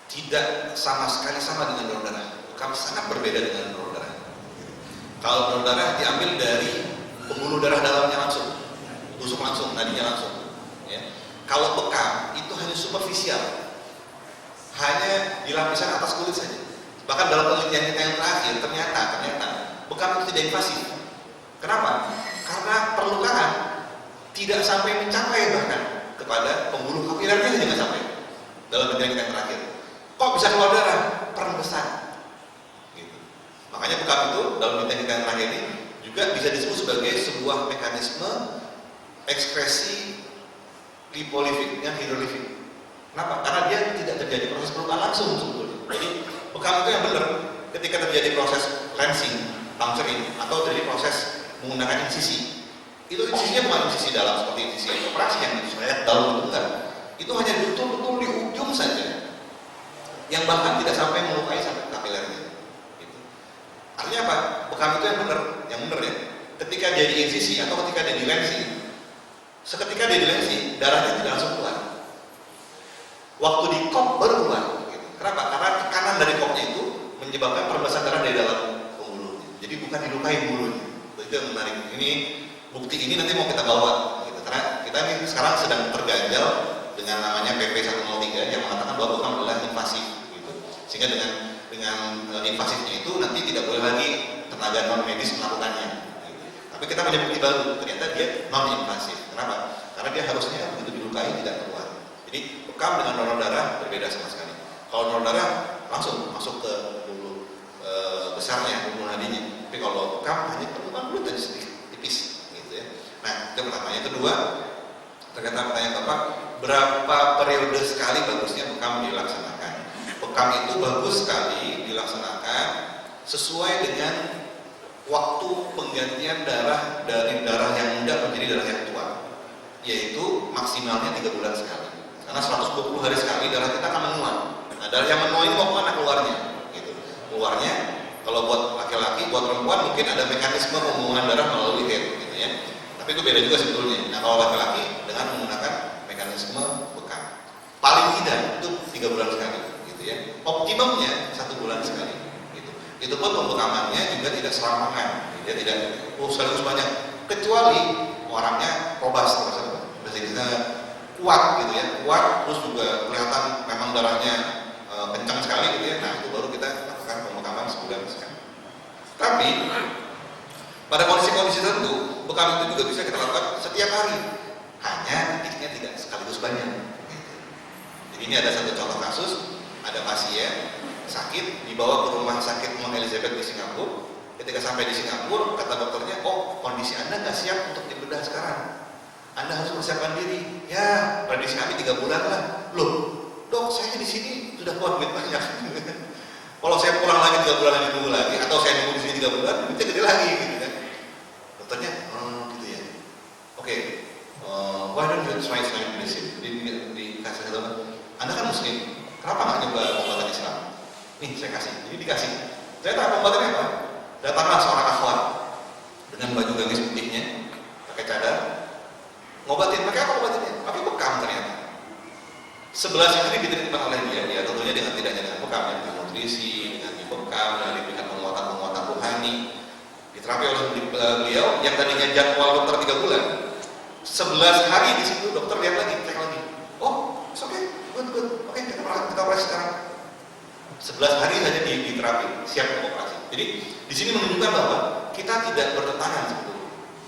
tidak sama sekali sama dengan donor darah. Bekam sangat berbeda dengan donor darah. Kalau donor darah diambil dari pembuluh darah dalamnya langsung, tusuk langsung, nadinya langsung. Ya. Kalau bekam itu hanya superficial, hanya di lapisan atas kulit saja. Bahkan dalam penelitian kita yang terakhir ternyata bekam itu tidak invasif. Kenapa? Karena perlukaan tidak sampai mencapai bahkan kepada pembuluh kapilernya saja nggak sampai. Dalam penelitian kita yang terakhir, kok bisa keluar darah? Peran besar. Gitu. Makanya bekam itu dalam penelitian kita yang terakhir ini juga bisa disebut sebagai sebuah mekanisme ekskresi lipolifik dengan hidrolifik. Kenapa? Karena dia tidak terjadi proses pelukan langsung sebetulnya. Jadi bekam itu yang benar ketika terjadi proses cleansing, puncturing, atau terjadi proses menggunakan insisi. Itu insisinya bukan insisi dalam seperti insisi operasi yang disayat dalam itu enggak. Itu hanya betul-betul di ujung saja, yang bahkan tidak sampai melukai sampai kapilernya. Gitu. Artinya apa? Bekam itu yang benar ya. Ketika dia di insisi atau ketika dia di lensi, seketika dia di lensi, darahnya tidak langsung keluar. Waktu di kop baru keluar. Gitu. Kenapa? Karena tekanan dari kopnya itu menyebabkan perembasan darah dari dalam pembuluhnya. Jadi bukan dilukai bulunya. Itu yang menarik. Ini bukti ini nanti mau kita bawa. Gitu. Karena kita ini sekarang sedang terganjal dengan namanya PP 103 yang mengatakan bahwa bekam adalah invasif. Gitu. Sehingga dengan invasifnya itu nanti tidak boleh lagi tenaga non medis melakukannya. Gitu. Tapi kita punya bukti baru. Ternyata dia non invasif. dia harusnya begitu dilukai tidak keluar. Jadi bekam dengan donor darah berbeda sama sekali. Kalau donor darah langsung masuk ke bulu besarnya, bulu nadinya. Tapi kalau bekam hanya pertemuan belut aja sedikit, tipis, gitu ya. Nah, itu pertama. Yang kedua, terkait pertanyaan Bapak, berapa periode sekali bagusnya bekam dilaksanakan? Bekam itu bagus sekali dilaksanakan sesuai dengan waktu penggantian darah dari darah yang muda menjadi darah yang tua, yaitu maksimalnya 3 bulan sekali. Karena 120 hari sekali darah kita akan menua. Nah, darah yang menua ini mau kemana keluarnya? Gitu. Keluarnya, kalau buat laki-laki, buat perempuan mungkin ada mekanisme pembuangan darah melalui head, gitu ya. Tapi itu beda juga sebetulnya. Nah, kalau laki-laki dengan menggunakan mekanisme bekam, paling tidak itu 3 bulan sekali, gitu ya. Optimumnya 1 bulan sekali. Gitu. Itu pun pembekamannya juga tidak serampangan, dia tidak sekaligus banyak, kecuali orangnya robas, bahasa Inggrisnya kuat, gitu ya, kuat, terus juga kelihatan memang darahnya kencang sekali, gitu ya. Nah, itu baru kita lakukan pembekaman sebulan sekali. Tapi pada kondisi-kondisi tertentu, bekam itu juga bisa kita lakukan setiap hari, hanya titiknya tidak sekaligus banyak. Gitu. Jadi ini ada satu contoh kasus, ada pasien sakit dibawa ke rumah sakit Mount Elizabeth di Singapura. Ketika sampai di Singapura, kata dokternya, oh kondisi Anda nggak siap untuk dibedah sekarang. Anda harus persiapkan diri. Ya, prediksi kami 3 bulan lah. Loh, dok, saya di sini sudah keluar duit banyak. Kalau saya pulang lagi 3 bulan lagi nunggu lagi, atau saya nunggu di sini 3 bulan, duitnya gede lagi, gitu kan? Dokternya, gitu ya. Oke, why don't you try Islamic medicine? Dikasih tahu, Anda kan Muslim, kenapa nggak nyoba pengobatan Islam? Nih, saya kasih. Jadi dikasih. Ternyata pengobatan apa? Datanglah seorang akhwat dengan baju gamis putihnya, pakai cadar. Ngobatin, pakai apa ngobatinnya? Pakai bekam ternyata. 11 hari diterima oleh dia tentunya dengan tidaknya dengan bekam, dengan nutrisi, dengan bekam, dengan diberikan penguatan rohani, diterapi oleh beliau yang tadinya jadwal dokter 3 bulan. 11 hari di situ dokter lihat lagi, cek lagi. Oh, oke, good. Oke, kita operasi sekarang. 11 hari saja di terapi, siap untuk operasi. Jadi di sini menunjukkan bahwa kita tidak bertentangan sebetulnya.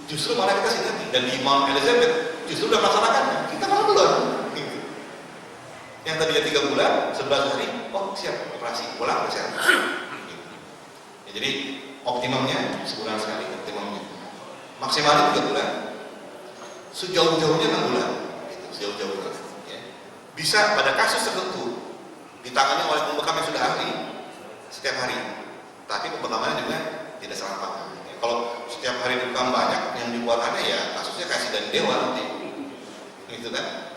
Justru malah kita singgah dan di Mount Elizabeth justru sudah melaksanakan, kita malah belum. Gitu. Yang tadinya 3 bulan, 11 hari, oh siap operasi, pulang siap. Gitu. Ya, jadi optimumnya sebulan sekali, optimumnya. Maksimalnya 3 bulan, sejauh-jauhnya 6 bulan, gitu, sejauh-jauhnya. Ya. Bisa pada kasus tertentu ditangani oleh pembekam yang sudah ahli setiap hari, tapi pembekamannya juga tidak serampangan. Kalau setiap hari bekam banyak yang dibuatannya, ya kasusnya kasih dan dewa nanti, gitu kan?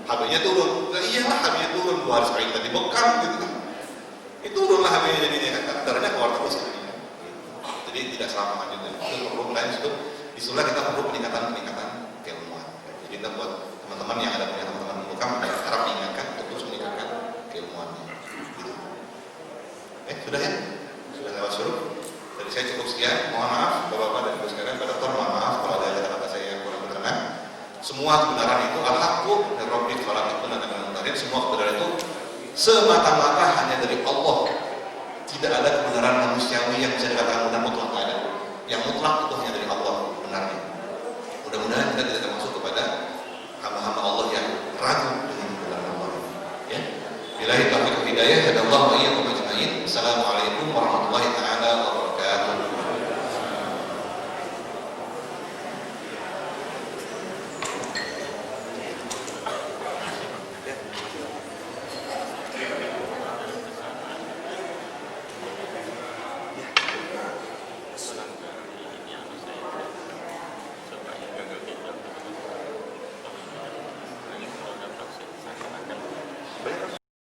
HB-nya turun, nah, iyalah HB-nya turun 2 hari sekali kita dibekam, gitu kan? Itu turunlah HB-nya jadinya kan, darahnya keluar terus jadinya. Jadi tidak serampangan juga. Itu perlu lain itu, itulah kita perlu peningkatan keilmuan. Jadi kita buat teman-teman yang ada punya teman-teman bekam, harap diingatkan untuk terus meningkatkan keilmuannya. Gitu. Sudah ya? Sudah lewat suruh. Jadi saya cukup sekian, mohon maaf Bapak-Bapak dan Ibu sekalian, Pak Dokter, mohon maaf kalau ada kata-kata saya yang kurang berkenan. Semua kebenaran itu al-haqqu min rabbik wa la yakunu minal mumtarin. Semua kebenaran itu semata-mata hanya dari Allah. Tidak ada kebenaran manusiawi yang bisa dikatakan benar mutlak, ada. Yang mutlak itu hanya dari Allah benarnya. Mudah-mudahan kita tidak termasuk kepada hamba-hamba Allah yang ragu dengan kebenaran Allah. Ya. Billahi